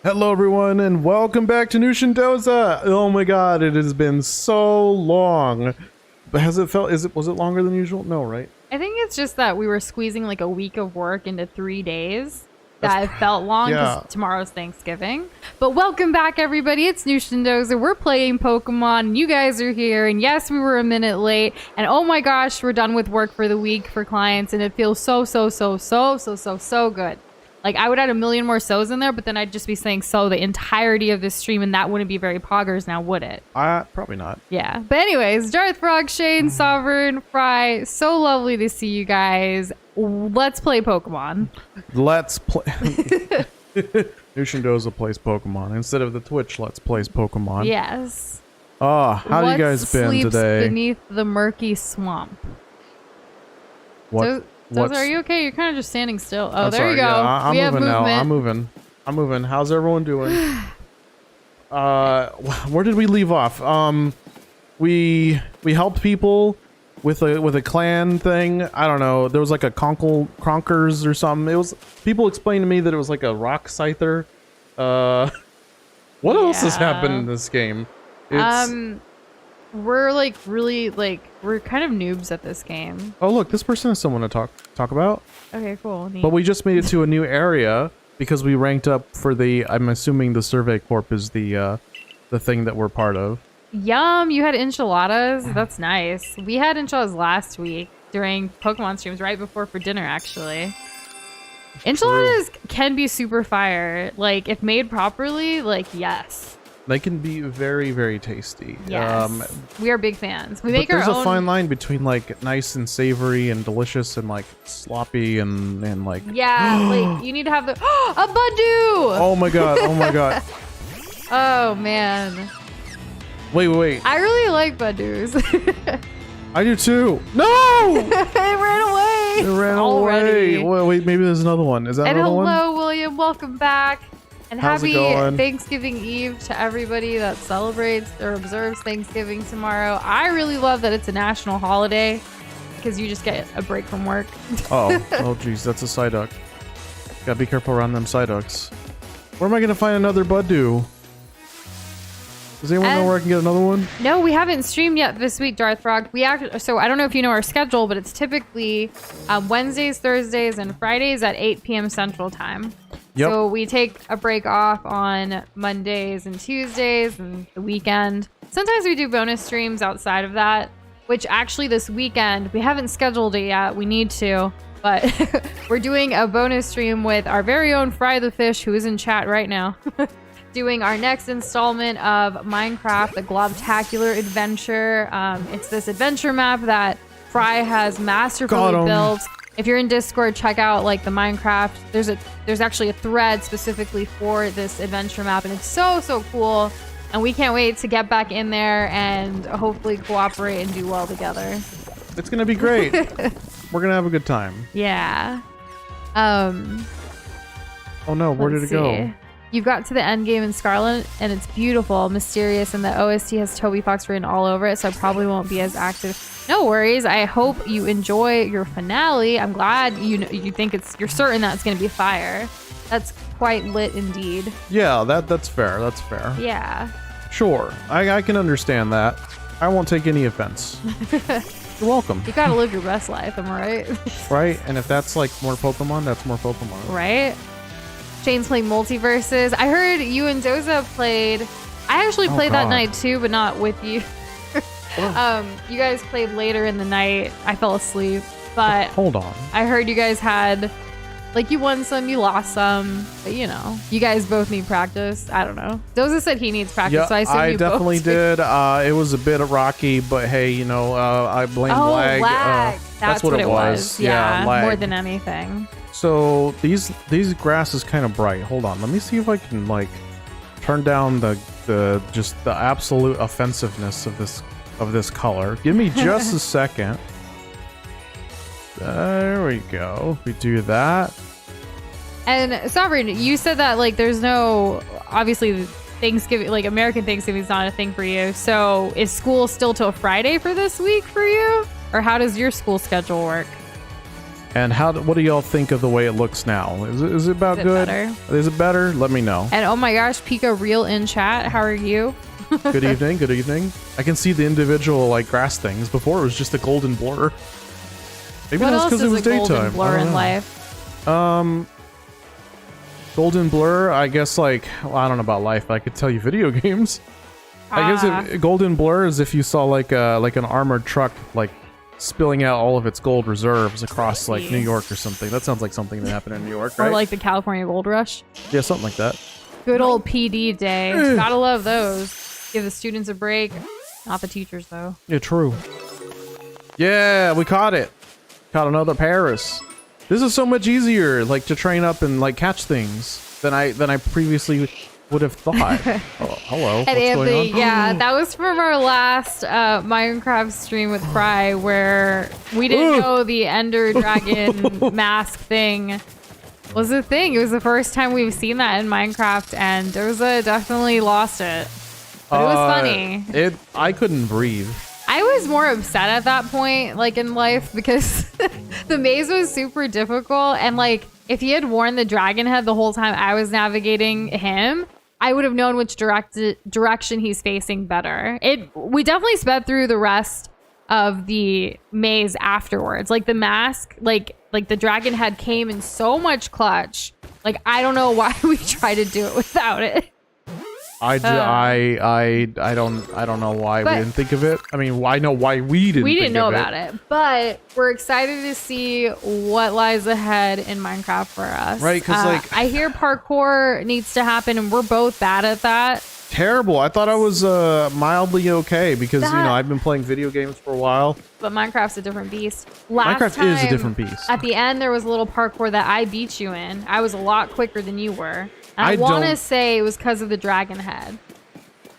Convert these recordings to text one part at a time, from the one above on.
Hello everyone and welcome back to Nushindoza. Oh my god, it has been so long. But was it longer than usual? No, right? I think it's just that we were squeezing like a week of work into 3 days. That it felt long because tomorrow's Thanksgiving. But welcome back everybody, it's Nushindoza. We're playing Pokemon and you guys are here, and yes, we were a minute late, and oh my gosh, we're done with work for the week for clients, and it feels so good. Like, I would add a million more so's in there, but then I'd just be saying so the entirety of this stream, and that wouldn't be very poggers now, would it? Probably not. Yeah. But anyways, Darth Frog, Shane, Sovereign, Fry, so lovely to see you guys. Let's play Pokemon. Let's play. Nushindoza plays Pokemon. Instead of the Twitch, let's plays Pokemon. Yes. Oh, how you guys been today? Beneath the murky swamp. What? Dozer, are you okay? You're kind of just standing still. Oh, I'm there sorry. you go. Yeah, we have movement. Now. I'm moving. How's everyone doing? Where did we leave off? We helped people with a clan thing. I don't know. There was like a Cronkers or something. It was, people explained to me that it was like a rock scyther. What else has happened in this game? We're like really we're kind of noobs at this game. Oh look, this person has someone to talk about. Okay, cool. Neat. But we just made it to a new area because we ranked up for the, I'm assuming the Survey Corp is the thing that we're part of. Yum, you had enchiladas. That's nice. We had enchiladas last week during Pokemon streams right before for dinner actually. Enchiladas can be super fire. Like, if made properly, like, yes. They can be very, very tasty. Yes. We are big fans. We make our own. There's a fine line between like nice and savory and delicious and like sloppy and like. Yeah, like you need to have the a Badoo. Oh my god! Oh my god! Oh man. Wait. I really like Badoos. I do too. No! It ran away. It ran away. Wait, maybe there's another one. Is that another one? And hello, William. Welcome back. And How's happy it going? Thanksgiving Eve to everybody that celebrates or observes Thanksgiving tomorrow. I really love that it's a national holiday because you just get a break from work. Oh geez, that's a Psyduck. Gotta be careful around them Psyducks. Where am I gonna find another Badoo? Does anyone know where I can get another one? No, we haven't streamed yet this week, Darth Frog. So I don't know if you know our schedule, but it's typically Wednesdays, Thursdays, and Fridays at 8 p.m. Central Time. Yep. So we take a break off on Mondays and Tuesdays and the weekend. Sometimes we do bonus streams outside of that, which actually this weekend, we haven't scheduled it yet. We need to, but we're doing a bonus stream with our very own Fry the Fish, who is in chat right now, doing our next installment of Minecraft, the Globtacular Adventure. It's this adventure map that Fry has masterfully built. If you're in Discord, check out like the Minecraft. There's actually a thread specifically for this adventure map, and it's so cool. And we can't wait to get back in there and hopefully cooperate and do well together. It's gonna be great. We're gonna have a good time. Yeah. Oh no, where did it go? You got to the end game in Scarlet, and it's beautiful, mysterious, and the OST has Toby Fox written all over it, so I probably won't be as active. No worries. I hope you enjoy your finale. I'm glad you think you're certain that it's going to be fire. That's quite lit indeed. Yeah, that's fair. That's fair. Yeah. Sure. I can understand that. I won't take any offense. You're welcome. You gotta live your best life, am I right? Right? And if that's like more Pokemon, that's more Pokemon. Right? Shane's playing Multiverses. I heard you and Doza played. I actually played that night too, but not with you. You guys played later in the night. I fell asleep, but hold on. I heard you guys had, like, you won some, you lost some, but you know, you guys both need practice. I don't know. Doza said he needs practice, Yeah, so I assume I you definitely both did. It was a bit rocky, but hey, you know, I blame lag. That's what it was. Yeah, lag. more than anything. So these grass is kind of bright. Hold on, let me see if I can like turn down the absolute offensiveness of this color. Give me just a second. There we go. We do that. And Sovereign, you said that like there's no, obviously Thanksgiving, like American Thanksgiving is not a thing for you. So is school still till Friday for this week for you? Or how does your school schedule work? And what do y'all think of the way it looks now? Is it about good? Better. Is it better? Let me know. And oh my gosh, Pika real in chat. How are you? Good evening. Good evening. I can see the individual like grass things. Before it was just a golden blur. Maybe What that's else because it is was a golden daytime. blur I don't in know. life? Golden blur. I guess like I don't know about life, but I could tell you video games. I guess golden blur is if you saw like an armored truck like spilling out all of its gold reserves across like New York or something. That sounds like something that happened in New York, right? Or like the California Gold Rush. Yeah, something like that. Good old PD day. Gotta love those. Give the students a break. Not the teachers though. Yeah, true. Yeah, we caught it. Caught another Paris. This is so much easier, like to train up and like catch things than I previously would have thought. Oh, hello. And What's Anthony, going on? yeah, that was from our last Minecraft stream with Fry, where we didn't know the Ender Dragon mask thing was a thing. It was the first time we've seen that in Minecraft, and Doza definitely lost it. But it was funny. I couldn't breathe. I was more upset at that point, like in life, because the maze was super difficult, and like if he had worn the dragon head the whole time I was navigating him, I would have known which direction he's facing better. We definitely sped through the rest of the maze afterwards. Like the mask, like the dragon head came in so much clutch. Like I don't know why we tried to do it without it. I don't know why we didn't think of it. I mean, I know why we didn't. We didn't think know of about it, but we're excited to see what lies ahead in Minecraft for us. Right, because like I hear parkour needs to happen, and we're both bad at that. terrible. I thought I was mildly okay because you know I've been playing video games for a while. But Minecraft's a different beast. Minecraft is a different beast. At the end, there was a little parkour that I beat you in. I was a lot quicker than you were. And I want to say it was because of the dragon head.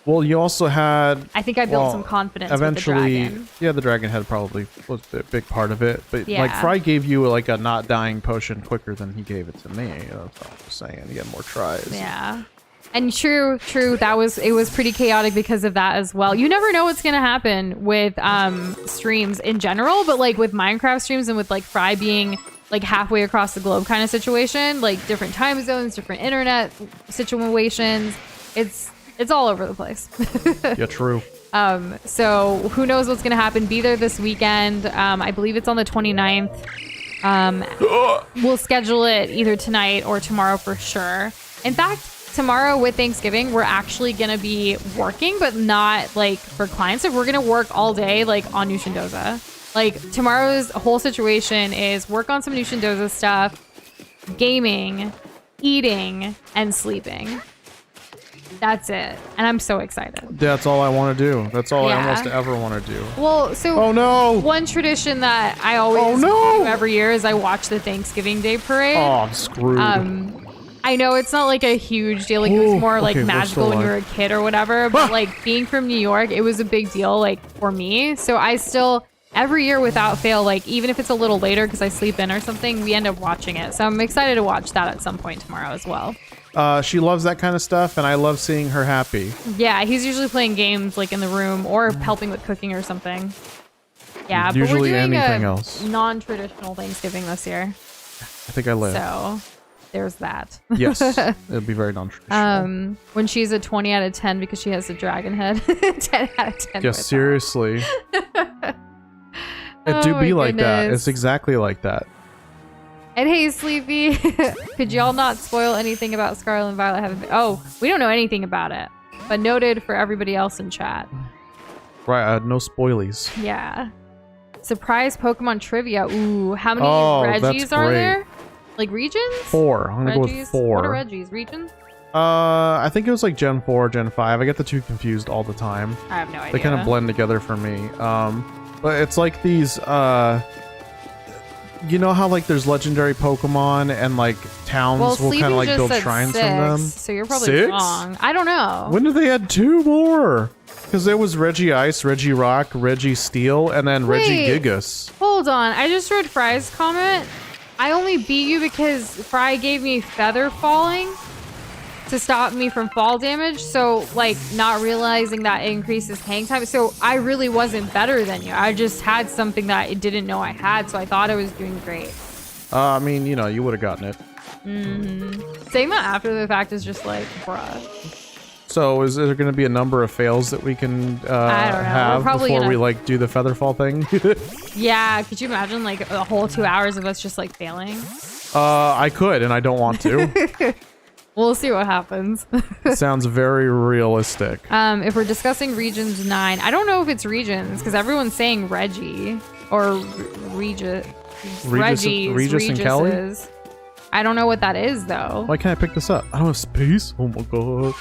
Well, you also had... I think I built some confidence eventually, with the dragon. Yeah, the dragon head probably was a big part of it. But Yeah. like Fry gave you like a not dying potion quicker than he gave it to me. That's what I'm just saying. He had more tries. Yeah. And true. It was pretty chaotic because of that as well. You never know what's gonna happen with streams in general, but like with Minecraft streams and with like Fry being like halfway across the globe kind of situation, like different time zones, different internet situations. It's all over the place. Yeah, true. So who knows what's gonna happen? Be there this weekend. I believe it's on the 29th. We'll schedule it either tonight or tomorrow for sure. In fact, tomorrow with Thanksgiving, we're actually gonna be working, but not like for clients. So we're gonna work all day like on Nushindoza. Like tomorrow's whole situation is work on some Nushindoza stuff, gaming, eating, and sleeping. That's it. And I'm so excited. That's all I want to do. That's all I Yeah. almost ever want to do. Well, so Oh no! one tradition that I always do every year is I watch the Thanksgiving Day parade. Oh, I'm screwed. I know it's not like a huge deal. Like it was more like okay, we're magical still when you were alive. a kid or whatever. But like being from New York, it was a big deal like for me. So I still every year without fail, like even if it's a little later because I sleep in or something, we end up watching it. So I'm excited to watch that at some point tomorrow as well. She loves that kind of stuff, and I love seeing her happy. Yeah, he's usually playing games like in the room or helping with cooking or something. Yeah, Usually but we're doing anything a else. non-traditional Thanksgiving this year. I think I live. So there's that. Yes, it'll be very non-traditional. When she's a 20 out of 10 because she has a dragon head. 10 out of 10. Yeah, with seriously. It Oh do my be like that. goodness. It's exactly like that. And hey, Sleepy, could y'all not spoil anything about Scarlet and Violet? Oh, we don't know anything about it, but noted for everybody else in chat. Right, no spoilies. Yeah. Surprise Pokemon trivia. Ooh, how many that's Reggies are great. there? Like regions? 4. I'm gonna go with Reggies? 4. What are Reggies? Regions? I think it was like Gen 4, Gen 5. I get the two confused all the time. I have no idea. They kind of blend together for me. But it's like these, you know how like there's legendary Pokemon and like towns will Sleepy kind of like just build said shrines 6, from them. So you're probably 6? wrong. I don't know. When did they add 2 more? Because there was Reggie Ice, Reggie Rock, Reggie Steel, and then Reggie Wait. Gigas. Hold on. I just read Fry's comment. I only beat you because Fry gave me feather falling to stop me from fall damage. So, like, not realizing that it increases hang time. So, I really wasn't better than you. I just had something that I didn't know I had. So, I thought I was doing great. I mean, you know, you would have gotten it. Saying that after the fact is just like, bruh. So is there going to be a number of fails that we can I don't know. have before we gonna... like do the featherfall thing? Yeah, could you imagine like a whole 2 hours of us just like failing? I could, and I don't want to. We'll see what happens. Sounds very realistic. If we're discussing regions 9, I don't know if it's regions because everyone's saying Reggie or Regis and Kelly? I don't know what that is though. Why can't I pick this up? I don't have space. Oh my god.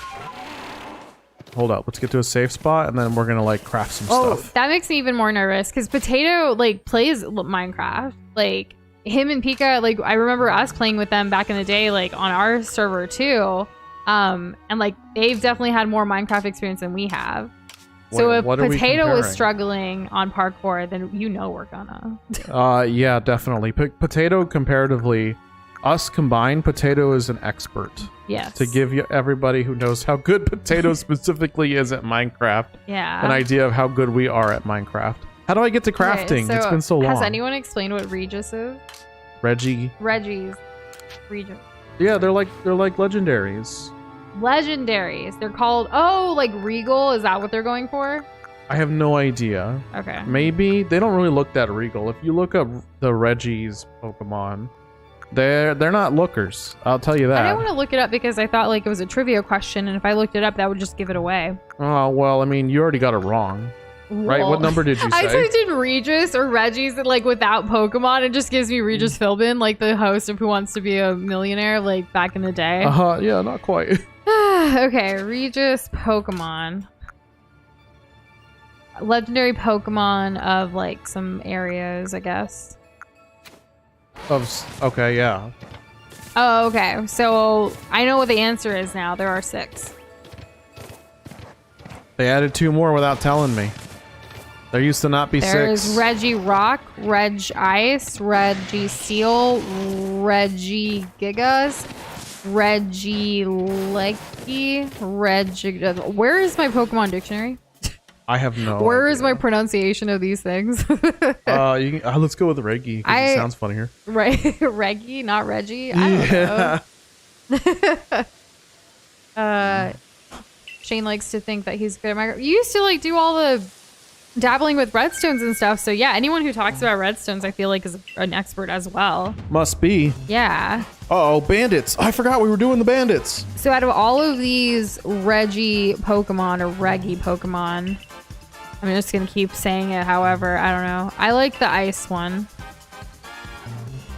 Hold up. Let's get to a safe spot and then we're gonna like craft some stuff. That makes me even more nervous because Potato like plays Minecraft. Like him and Pika, like I remember us playing with them back in the day, like on our server too. And like they've definitely had more Minecraft experience than we have. So if Potato is struggling on parkour, then you know we're gonna. Yeah, definitely. Potato comparatively, us combined, Potato is an expert. Yes. To give you everybody who knows how good Potato specifically is at Minecraft, an idea of how good we are at Minecraft. How do I get to crafting? Okay, so it's been so long. Has anyone explained what Regis is? Reggie's. Regis. Yeah, they're like legendaries. Legendaries. They're called like Regal. Is that what they're going for? I have no idea. Okay. Maybe they don't really look that regal. If you look up the Reggie's Pokemon, they're not lookers. I'll tell you that. I didn't want to look it up because I thought like it was a trivia question, and if I looked it up, that would just give it away. Oh well, I mean, you already got it wrong. Right? What number did you say? I typed in Regis or Reggie's like without Pokemon. It just gives me Regis Philbin, like the host of Who Wants to Be a Millionaire, like back in the day. Yeah, not quite. Okay, Regis Pokemon. Legendary Pokemon of like some areas, I guess. Okay, yeah. Oh, okay. So I know what the answer is now. There are 6. They added 2 more without telling me. There used to not be 6. There's Reggie Rock, Reg Ice, Reggie Seal, Reggie Gigas, Reggie Lecky, Where is my Pokemon dictionary? I have no Where idea. is my pronunciation of these things? Let's go with Reggie because it sounds funnier. Reggie, not Reggie. I don't know. Shane likes to think that he's good at Minecraft. You used to like do all the dabbling with redstones and stuff. So yeah, anyone who talks about redstones, I feel like is an expert as well. Must be. Yeah. Uh-oh, bandits. I forgot we were doing the bandits. So out of all of these Reggie Pokemon or Reggie Pokemon, I'm just going to keep saying it. However, I don't know. I like the ice one.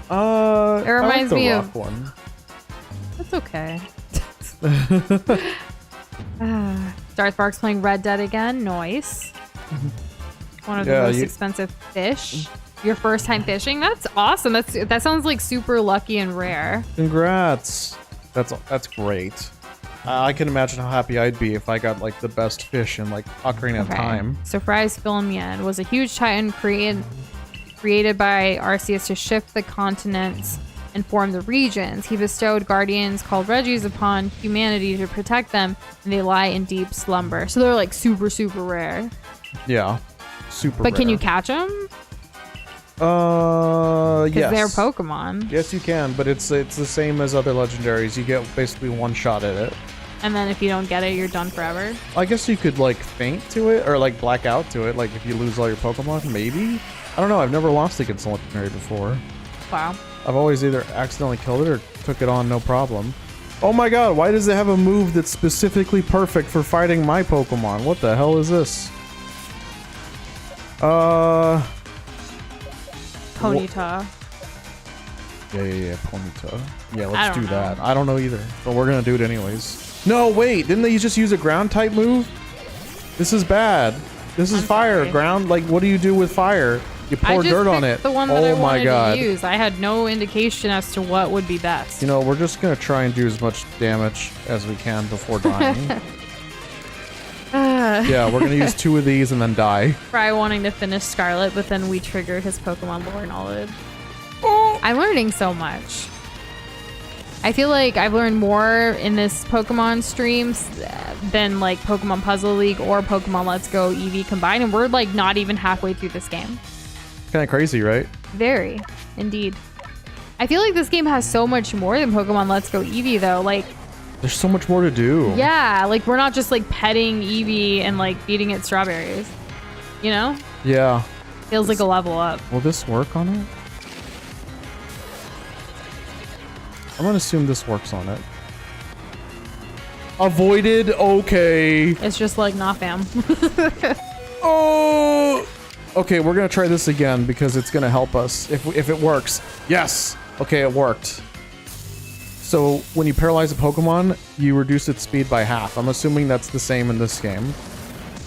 It reminds me rock of one. That's okay. Darth Bark's playing Red Dead again. Nice. One of the most expensive fish. Your first time fishing? That's awesome. That sounds like super lucky and rare. Congrats. That's great. I can imagine how happy I'd be if I got like the best fish in like Ocarina of Time. So Fry's Filmian was a huge titan created by Arceus to shift the continents and form the regions. He bestowed guardians called Reggies upon humanity to protect them, and they lie in deep slumber. So they're like super, super rare. Yeah, super But rare. can you catch them? Yes. Because they're Pokemon. Yes, you can, but it's the same as other legendaries. You get basically one shot at it. And then if you don't get it, you're done forever. I guess you could like faint to it or like black out to it. Like if you lose all your Pokemon, maybe. I don't know. I've never lost against a legendary before. Wow. I've always either accidentally killed it or took it on no problem. Oh my god, why does it have a move that's specifically perfect for fighting my Pokemon? What the hell is this? Ponyta. Yeah, Ponyta. Yeah, let's do that. I don't know either, but we're gonna do it anyways. No, wait, didn't they just use a ground type move? This is bad. This is fire. Sorry. Ground, like what do you do with fire? You pour dirt on it. The one that I oh my wanted god. to use. I had no indication as to what would be best. You know, we're just gonna try and do as much damage as we can before dying. Yeah, we're gonna use 2 of these and then die. Fry wanting to finish Scarlet, but then we triggered his Pokemon lore knowledge. I'm learning so much. I feel like I've learned more in this Pokemon streams than like Pokemon Puzzle League or Pokemon Let's Go EV combined, and we're like not even halfway through this game. Kind of crazy, right? Very, indeed. I feel like this game has so much more than Pokemon Let's Go Eevee, though. Like, there's so much more to do. yeah, like we're not just like petting Eevee and like feeding it strawberries. You know? Yeah. Feels like a level up. Will this work on it? I'm gonna assume this works on it. Avoided. Okay. It's just like, nah, fam. Oh. Okay, we're gonna try this again because it's gonna help us if it works. Yes. Okay, it worked. So when you paralyze a Pokemon, you reduce its speed by half. I'm assuming that's the same in this game.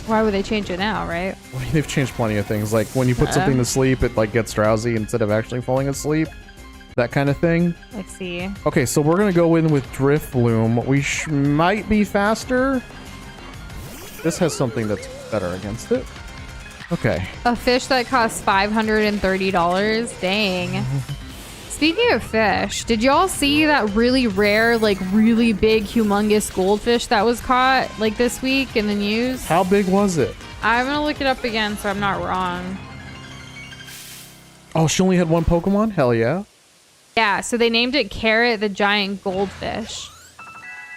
Why would they change it now, right? Well, they've changed plenty of things. Like when you put something to sleep, it like gets drowsy instead of actually falling asleep. That kind of thing. Let's see. Okay, so we're gonna go in with Drifloon. We might be faster. This has something that's better against it. Okay. A fish that costs $530. Dang. Speaking of fish, did y'all see that really rare, like really big, humongous goldfish that was caught like this week in the news? How big was it? I'm gonna look it up again so I'm not wrong. Oh, she only had one Pokemon? Hell yeah. Yeah, so they named it Carrot the giant goldfish.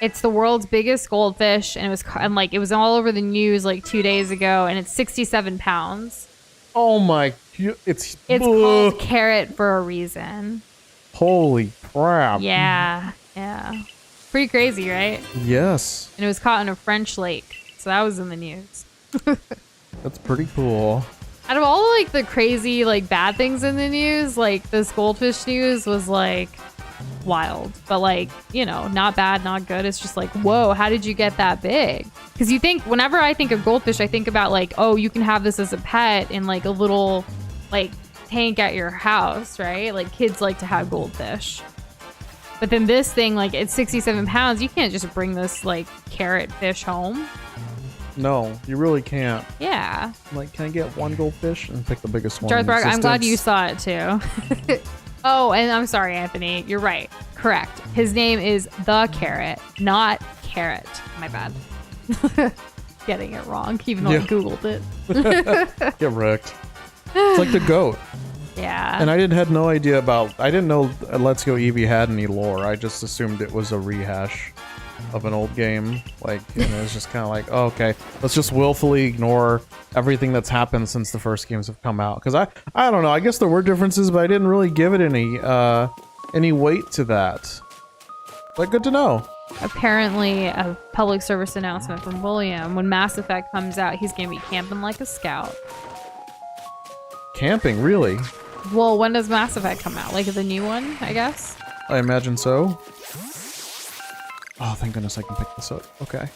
It's the world's biggest goldfish, and it was all over the news like 2 days ago, and it's 67 pounds. Oh my, it's called Carrot for a reason. Holy crap. Yeah. Pretty crazy, right? Yes. And it was caught in a French lake, so that was in the news. That's pretty cool. Out of all like the crazy like bad things in the news, like this goldfish news was like wild, but like, you know, not bad, not good. It's just like, whoa, how did you get that big? Because you think, whenever I think of goldfish, I think about like, oh, you can have this as a pet in like a little like tank at your house, right? Like kids like to have goldfish. But then this thing, like it's 67 pounds. You can't just bring this like carrot fish home. No, you really can't. Yeah. Like, can I get one goldfish and pick the biggest one? Darth, I'm glad you saw it too. Oh, and I'm sorry, Anthony. You're right. Correct. His name is the Carrot, not Carrot. My bad. Getting it wrong, even though I Googled it. Get wrecked. It's like the goat. Yeah. And I had no idea I didn't know Let's Go Eevee had any lore. I just assumed it was a rehash of an old game. Like, and it was just kind of like, oh, okay, let's just willfully ignore everything that's happened since the first games have come out. Because I don't know, I guess there were differences, but I didn't really give it any weight to that. But good to know. Apparently, a public service announcement from William: when Mass Effect comes out, he's gonna be camping like a scout. Camping, really? Well, when does Mass Effect come out? Like the new one, I guess? I imagine so. Oh, thank goodness I can pick this up. Okay.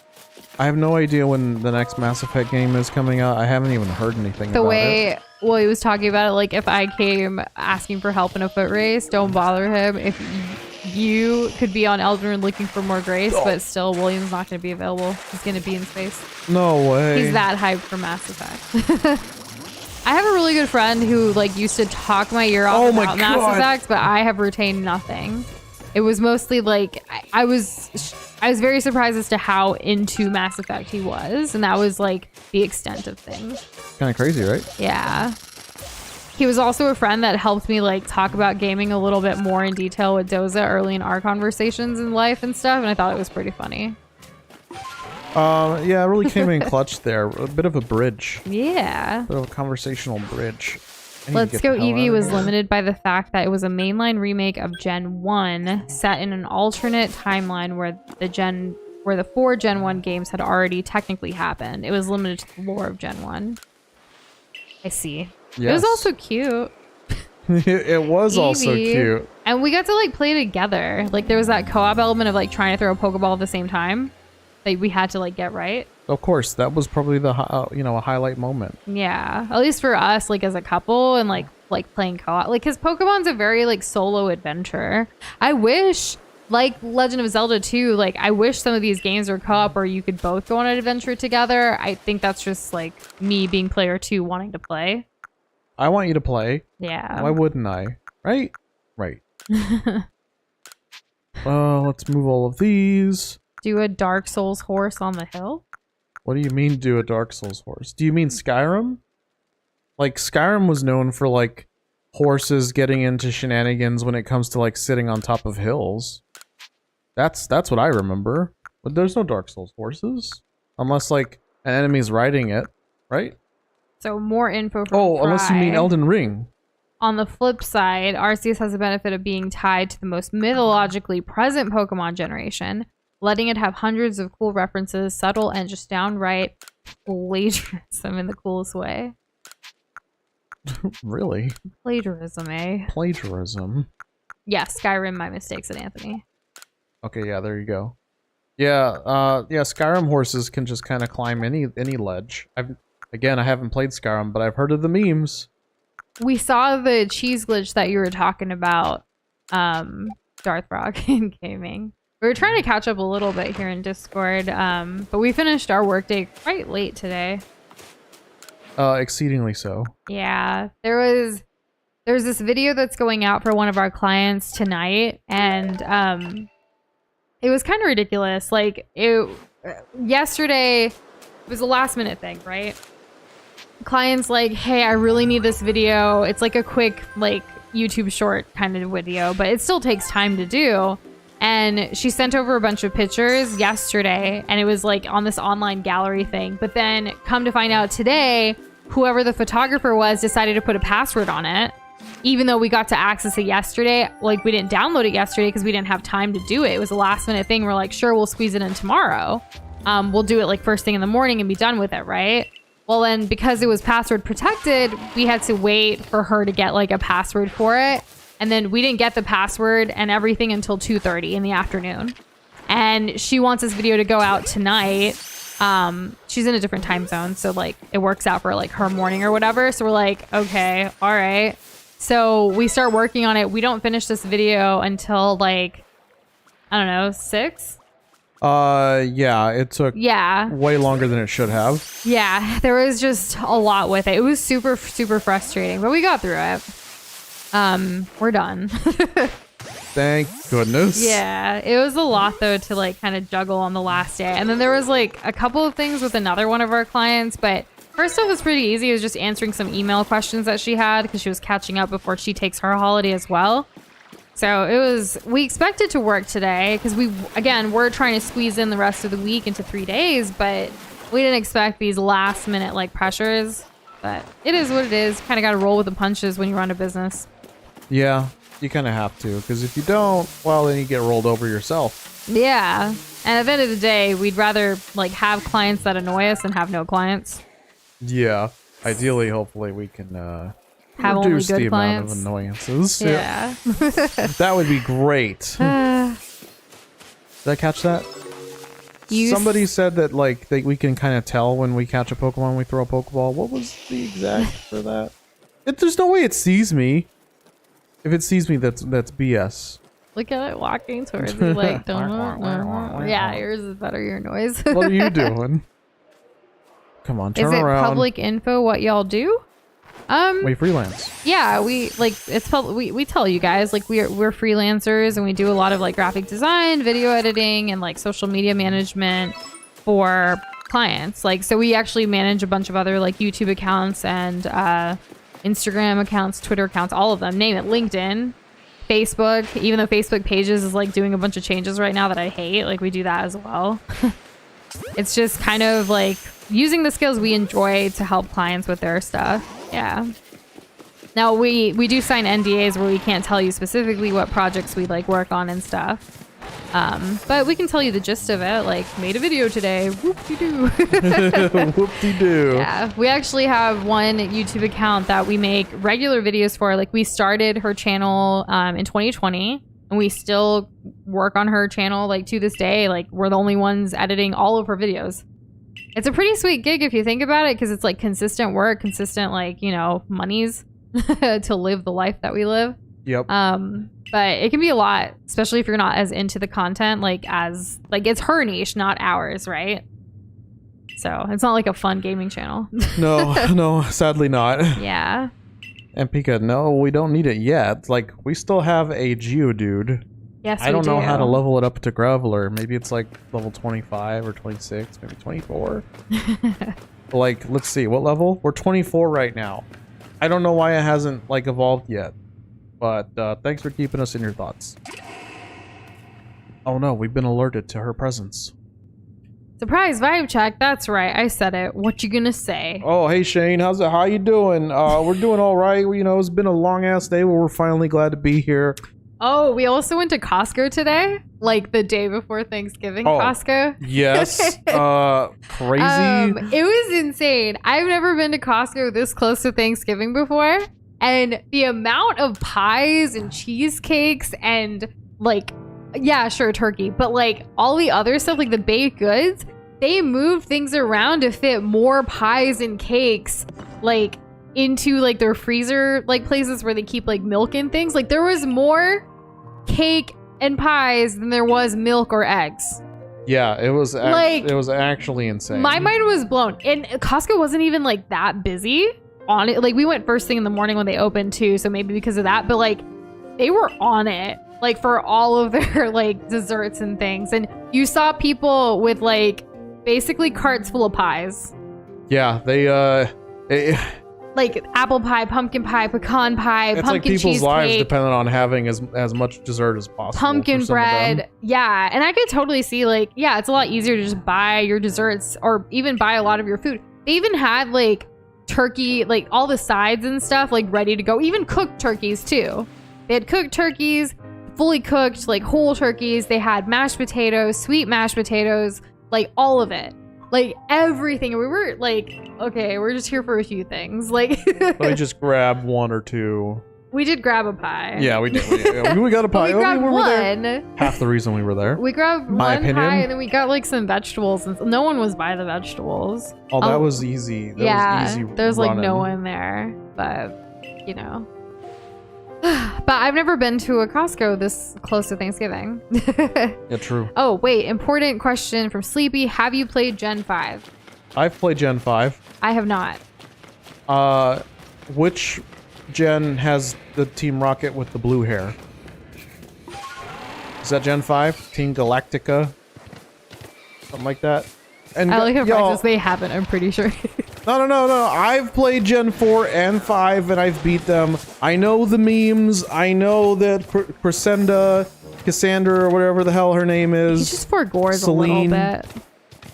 I have no idea when the next Mass Effect game is coming out. I haven't even heard anything about it. Well, he was talking about it, like if I came asking for help in a foot race, don't bother him. If you could be on Elden Ring looking for more grace, but still William's not going to be available. He's going to be in space. No way. He's that hyped for Mass Effect. I have a really good friend who like used to talk my ear off about Mass Effect, but I have retained nothing. It was mostly like I was very surprised as to how into Mass Effect he was, and that was like the extent of things. Kind of crazy, right? Yeah. He was also a friend that helped me like talk about gaming a little bit more in detail with Doza early in our conversations in life and stuff, and I thought it was pretty funny. Yeah, it really came in clutch there. A bit of a bridge. Yeah. A bit of a conversational bridge. Let's Go Eevee was limited by the fact that it was a mainline remake of Gen 1 set in an alternate timeline where the 4 Gen 1 games had already technically happened. It was limited to the lore of Gen 1. I see. Yes. It was also cute. It was Eevee. Also cute. And we got to like play together. Like there was that co-op element of like trying to throw a Pokeball at the same time. Like we had to like get right. Of course, that was probably the a highlight moment. Yeah, at least for us, like as a couple, and like playing co-op, like because Pokemon's a very like solo adventure. I wish, like Legend of Zelda 2, like I wish some of these games were co-op where you could both go on an adventure together. I think that's just like me being player 2 wanting to play. I want you to play. Yeah. Why wouldn't I? Right? Right. Let's move all of these. Do a Dark Souls horse on the hill? What do you mean do a Dark Souls horse? Do you mean Skyrim? Like Skyrim was known for like horses getting into shenanigans when it comes to like sitting on top of hills. That's what I remember. But there's no Dark Souls horses unless like an enemy's riding it, right? So more info from Oh, unless you mean Elden Ring. On the flip side, Arceus has the benefit of being tied to the most mythologically present Pokemon generation, letting it have hundreds of cool references, subtle and just downright plagiarism in the coolest way. Really? Plagiarism, eh? Plagiarism. Yeah, Skyrim, my mistakes at Anthony. Okay, yeah, there you go. Yeah, Skyrim horses can just kind of climb any ledge. I haven't played Skyrim, but I've heard of the memes. We saw the cheese glitch that you were talking about, Darth Rock in gaming. We were trying to catch up a little bit here in Discord, but we finished our workday quite late today. Exceedingly so. Yeah, there's this video that's going out for one of our clients tonight, and it was kind of ridiculous. Like yesterday, it was a last minute thing, right? Client's like, hey, I really need this video. It's like a quick like YouTube short kind of video, but it still takes time to do. And she sent over a bunch of pictures yesterday, and it was like on this online gallery thing. But then come to find out today, whoever the photographer was decided to put a password on it. Even though we got to access it yesterday, like we didn't download it yesterday because we didn't have time to do it. It was a last minute thing. We're like, sure, we'll squeeze it in tomorrow. We'll do it like first thing in the morning and be done with it, right? Well, then because it was password protected, we had to wait for her to get like a password for it. And then we didn't get the password and everything until 2:30 in the afternoon. And she wants this video to go out tonight. She's in a different time zone, so like it works out for like her morning or whatever. So we're like, okay, all right. So we start working on it. We don't finish this video until like, I don't know, 6? Yeah, it took way longer than it should have. Yeah, there was just a lot with it. It was super, super frustrating, but we got through it. We're done. Thank goodness. Yeah, it was a lot though to like kind of juggle on the last day. And then there was like a couple of things with another one of our clients, but her stuff was pretty easy. It was just answering some email questions that she had because she was catching up before she takes her holiday as well. So we expected to work today because we're trying to squeeze in the rest of the week into 3 days, but we didn't expect these last minute like pressures. But it is what it is. Kind of got to roll with the punches when you run a business. Yeah, you kind of have to, because if you don't, well, then you get rolled over yourself. Yeah, and at the end of the day, we'd rather like have clients that annoy us than have no clients. Yeah, ideally, hopefully, we can have reduce only good the clients. amount of annoyances. Yeah. That would be great. Did I catch that? Somebody said that like we can kind of tell when we catch a Pokemon when we throw a Pokeball. What was the exact for that? There's no way it sees me. If it sees me, that's BS. Look at it walking towards me like, yeah, yours is better, your noise. What are you doing? Come on, turn around. Is it public info what y'all do? We freelance. Yeah, we like it's public. We tell you guys like we're freelancers and we do a lot of like graphic design, video editing, and like social media management for clients. Like, so we actually manage a bunch of other like YouTube accounts and Instagram accounts, Twitter accounts, all of them. Name it, LinkedIn, Facebook. Even though Facebook Pages is like doing a bunch of changes right now that I hate. Like we do that as well. It's just kind of like using the skills we enjoy to help clients with their stuff. Yeah. Now we do sign NDAs where we can't tell you specifically what projects we like work on and stuff. But we can tell you the gist of it. Like, made a video today. Whoop-de-doo. Whoop-de-doo. Yeah. We actually have one YouTube account that we make regular videos for. Like, we started her channel in 2020. And we still work on her channel, like, to this day. Like, we're the only ones editing all of her videos. It's a pretty sweet gig if you think about it, because it's, like, consistent work, consistent, like, you know, monies to live the life that we live. Yep. But it can be a lot, especially if you're not as into the content, like, as, like, it's her niche, not ours, right? So, it's not like a fun gaming channel. No, sadly not. Yeah. And Pika, no, we don't need it yet. Like, we still have a Geodude. Yes, I don't know how to level it up to Graveler. Maybe it's like level 25 or 26, maybe 24. Like, let's see, what level? We're 24 right now. I don't know why it hasn't like evolved yet. But thanks for keeping us in your thoughts. Oh no, we've been alerted to her presence. Surprise vibe check. That's right. I said it. What you gonna say? Oh, hey Shane, how you doing? We're doing all right. You know, it's been a long ass day, but we're finally glad to be here. Oh, we also went to Costco today, like the day before Thanksgiving. Costco. Yes. Crazy. It was insane. I've never been to Costco this close to Thanksgiving before, and the amount of pies and cheesecakes and like, yeah, sure, turkey, but like all the other stuff, like the baked goods, they moved things around to fit more pies and cakes, like into like their freezer, like places where they keep like milk and things. Like there was more cake and pies than there was milk or eggs. Yeah, it was it was actually insane. My mind was blown. And Costco wasn't even like that busy on it. Like we went first thing in the morning when they opened too, so maybe because of that, but like they were on it, like for all of their like desserts and things. And you saw people with like basically carts full of pies. Yeah, they like apple pie, pumpkin pie, pecan pie, it's pumpkin like people's cheesecake, lives dependent on having as much dessert as possible. pumpkin bread. Yeah, and I could totally see like, yeah, it's a lot easier to just buy your desserts or even buy a lot of your food. They even had like turkey, like all the sides and stuff like ready to go, even cooked turkeys too. They had cooked turkeys, fully cooked, like whole turkeys. They had mashed potatoes, sweet mashed potatoes, like all of it. Like everything. We were like, okay, we're just here for a few things. Like, Let me just grab one or two. We did grab a pie. Yeah, we did. We got a pie. We grabbed we were one. There. Half the reason we were there. We grabbed My one opinion. pie and then we got like some vegetables. And no one was by the vegetables. Oh, that was easy. That was easy there's like running. no one there. But, you know. But I've never been to a Costco this close to Thanksgiving. Yeah, true. Oh, wait. Important question from Sleepy. Have you played Gen 5? I've played Gen 5. I have not. Which gen has the Team Rocket with the blue hair? Is that Gen 5? Team Galactica? Something like that? And I like how y'all- practice they haven't, I'm pretty sure. No. I've played Gen 4 and 5 and I've beat them. I know the memes. I know that Cassandra, or whatever the hell her name is. He just forgores Celine. a little bit.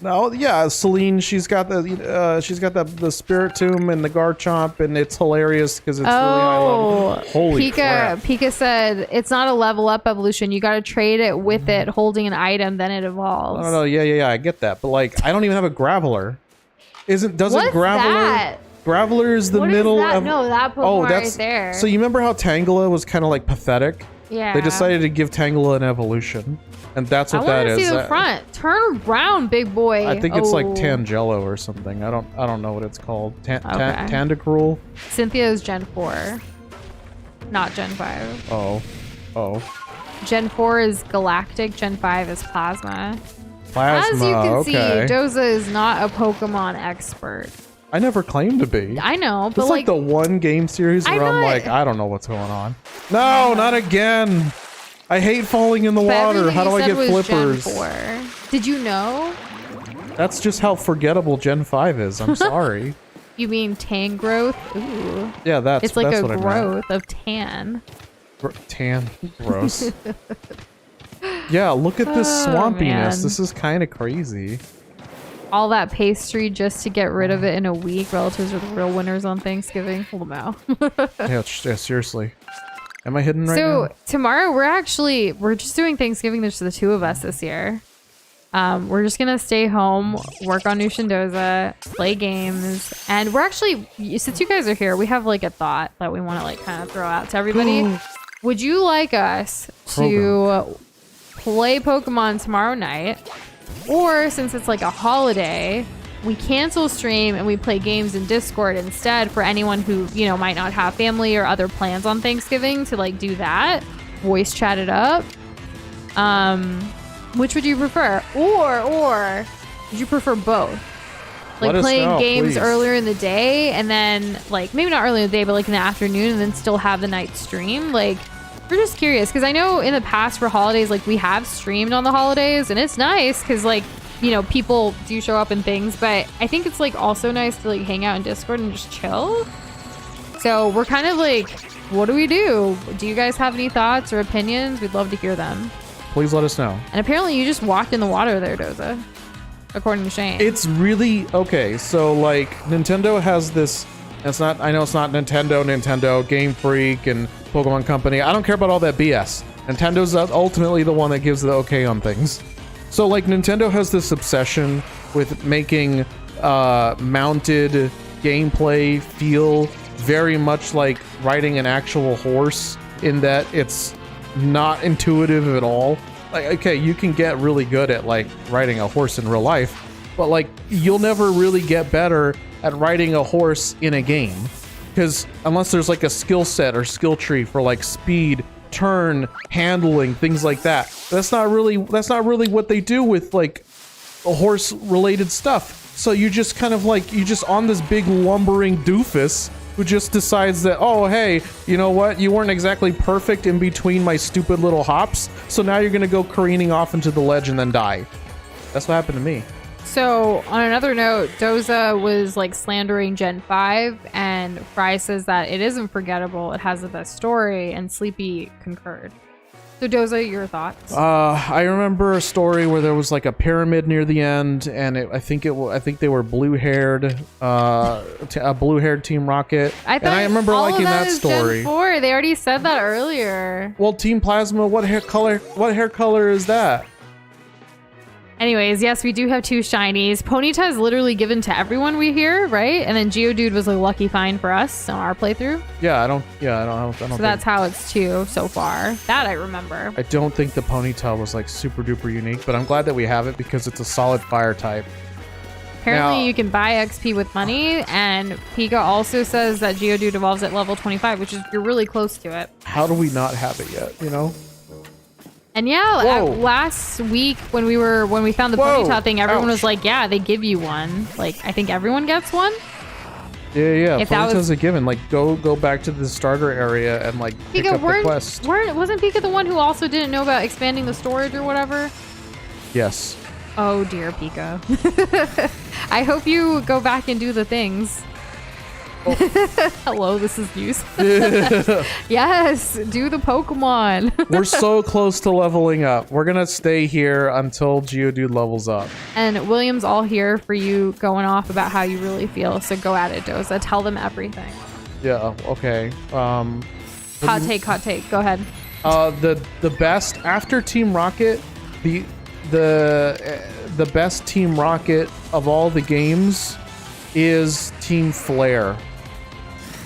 No, yeah, Celine. She's got the Spirit Tomb and the Garchomp, and it's hilarious because it's really high level. Holy crap! Pika said it's not a level up evolution. You got to trade it with it, holding an item, then it evolves. No, yeah, I get that, but like, I don't even have a Graveler. Doesn't What's Graveler? that? Graveler is the What is middle that? of. No, that Pokemon that's right there. So you remember how Tangela was kind of like pathetic? Yeah. They decided to give Tangela an evolution, and that's what that I is. want to see the front. Turn around, big boy. I think it's like Tangelo or something. I don't know what it's called. Tandacruel. Cynthia's Gen 4, not Gen 5. Oh. Gen 4 is Galactic. Gen 5 is Plasma. Plasma. As you can see, okay. Doza is not a Pokemon expert. I never claimed to be. I know, but It's like the one game series where I'm like, I don't know what's going on. No, not again. I hate falling in the water. How do I get flippers? Gen 4. Did you know? That's just how forgettable Gen 5 is. I'm sorry. You mean tan growth? Ooh. Yeah, that's It's like that's a what I meant. growth of tan. Tan. Gross. Yeah, look at this swampiness. man. This is kind of crazy. All that pastry just to get rid of it in a week. Relatives are the real winners on Thanksgiving. Hold them out. Yeah, seriously. Am I hidden right So now? tomorrow we're just doing Thanksgiving. There's the two of us this year. We're just gonna stay home, work on Nushindoza, play games, and we're actually, since you guys are here, we have like a thought that we want to like kind of throw out to everybody. Would you like us to play Pokemon tomorrow night, or since it's like a holiday, we cancel stream and we play games in Discord instead for anyone who, you know, might not have family or other plans on Thanksgiving to like do that, voice chat it up. Which would you prefer? Or would you prefer both? Like playing games earlier in the day and then like maybe not earlier in the day, but like in the afternoon and then still have the night stream. Like, we're just curious because I know in the past for holidays, like we have streamed on the holidays and it's nice because like, you know, people do show up and things, but I think it's like also nice to like hang out in Discord and just chill. So we're kind of like, what do we do? Do you guys have any thoughts or opinions? We'd love to hear them. Please let us know. And apparently you just walked in the water there, Doza, according to Shane. It's really okay. So like Nintendo has this. I know it's not Nintendo, Game Freak, and Pokemon Company. I don't care about all that BS. Nintendo's ultimately the one that gives the okay on things. So like Nintendo has this obsession with making mounted gameplay feel very much like riding an actual horse, in that it's not intuitive at all. Like, okay, you can get really good at like riding a horse in real life, but like you'll never really get better at riding a horse in a game, because unless there's like a skill set or skill tree for like speed, turn, handling, things like that, that's not really what they do with like a horse related stuff. So you just kind of like, you just on this big lumbering doofus who just decides that, oh hey, you know what, you weren't exactly perfect in between my stupid little hops, so now you're gonna go careening off into the ledge and then die. That's what happened to me. So on another note, Doza was like slandering Gen 5, and Fry says that it isn't forgettable, it has the best story, and Sleepy concurred. So Doza, your thoughts? I remember a story where there was like a pyramid near the end, and I think they were blue-haired, a blue-haired Team Rocket. I remember liking that story. Gen 4. They already said that earlier. Well, Team Plasma, what hair color is that? Anyways, yes, we do have 2 shinies. Ponyta is literally given to everyone we hear, right? And then Geodude was a lucky find for us on our playthrough. Yeah, I don't. So that's how it's 2 so far. That I remember. I don't think the Ponyta was like super duper unique, but I'm glad that we have it because it's a solid fire type. Apparently, you can buy XP with money, and Pika also says that Geodude evolves at level 25, which is, you're really close to it. How do we not have it yet? You know. And yeah, last week when we found the Ponyta thing, everyone was like, yeah, they give you one. Like, I think everyone gets one. Yeah. Ponyta's a given. Like, go back to the starter area and like pick up the quest. Wasn't Pika the one who also didn't know about expanding the storage or whatever? Yes. Oh dear, Pika. I hope you go back and do the things. Oh. Hello, this is news. Yes, do the Pokemon. We're so close to leveling up. We're gonna stay here until Geodude levels up. And William's all here for you going off about how you really feel. So go at it, Doza. Tell them everything. Yeah. Okay. Hot take. Go ahead. The best after Team Rocket, the best Team Rocket of all the games is Team Flare.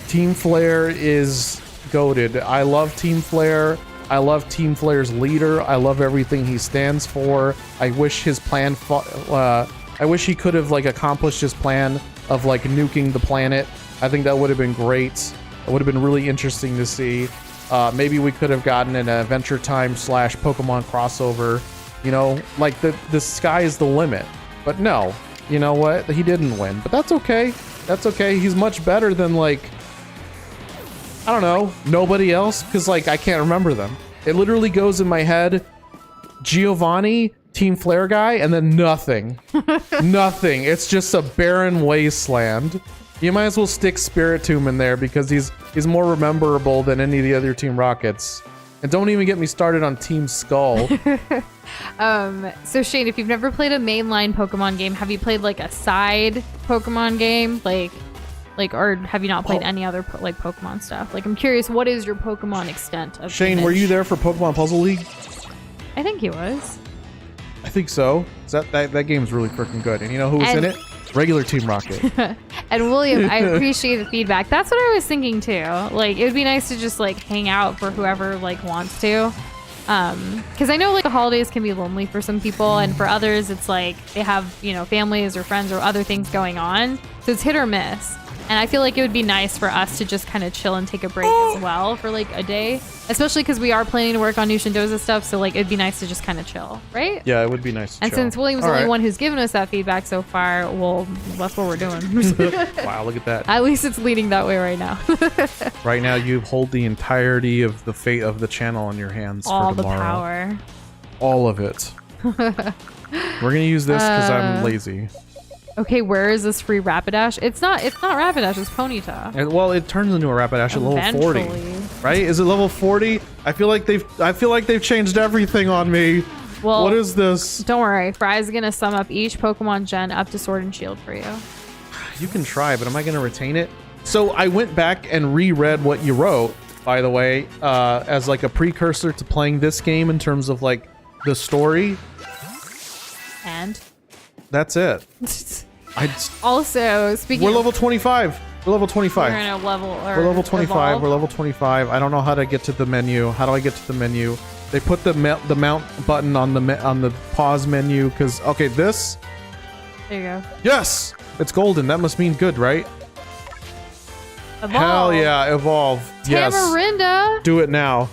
Team Flare is goated. I love Team Flare. I love Team Flare's leader. I love everything he stands for. I wish his plan. I wish he could have like accomplished his plan of like nuking the planet. I think that would have been great. It would have been really interesting to see. Maybe we could have gotten an Adventure Time / Pokemon crossover. You know, like the sky is the limit. But no, you know what? He didn't win. But that's okay. That's okay. He's much better than like, I don't know, nobody else, because like I can't remember them. It literally goes in my head, Giovanni, Team Flare guy, and then nothing. Nothing. It's just a barren wasteland. You might as well stick Spiritomb in there because he's more rememberable than any of the other Team Rockets. And don't even get me started on Team Skull. So Shane, if you've never played a mainline Pokemon game, have you played like a side Pokemon game? Like, or have you not played any other like Pokemon stuff? Like, I'm curious, what is your Pokemon extent of Shane, image? were you there for Pokemon Puzzle League? I think he was. I think so. That game's really freaking good. And you know who was in it? Regular Team Rocket. And William, I appreciate the feedback. That's what I was thinking too. Like, it would be nice to just like hang out for whoever like wants to. Because I know like the holidays can be lonely for some people, and for others it's like they have, you know, families or friends or other things going on. So it's hit or miss. And I feel like it would be nice for us to just kind of chill and take a break as well for like a day, especially because we are planning to work on new Shindoza stuff. So like it'd be nice to just kind of chill, right? Yeah, it would be nice to and chill. Since William's the only one who's given us that feedback so far, well, that's what we're doing. Wow, look at that. At least it's leading that way right now. Right now, you hold the entirety of the fate of the channel in your hands All for tomorrow. the power. All of it. We're going to use this because I'm lazy. Okay, where is this free Rapidash? It's not Rapidash, it's Ponyta. Well, it turns into a Rapidash at level 40. Right? Is it level 40? I feel like they've changed everything on me. Well, what is this? Don't worry, Fry's gonna sum up each Pokemon gen up to Sword and Shield for you. You can try, but am I gonna retain it? So I went back and reread what you wrote, by the way, as like a precursor to playing this game in terms of like the story. And? That's it. Also, speaking We're level 25. We're level 25. We're gonna level or We're level 25. evolve. We're level 25. I don't know how to get to the menu. How do I get to the menu? They put the mount button on the pause menu because okay, this. There you go. Yes, it's golden. That must mean good, right? Evolve. Hell yeah, evolve. Yes. Tamarinda. Do it now.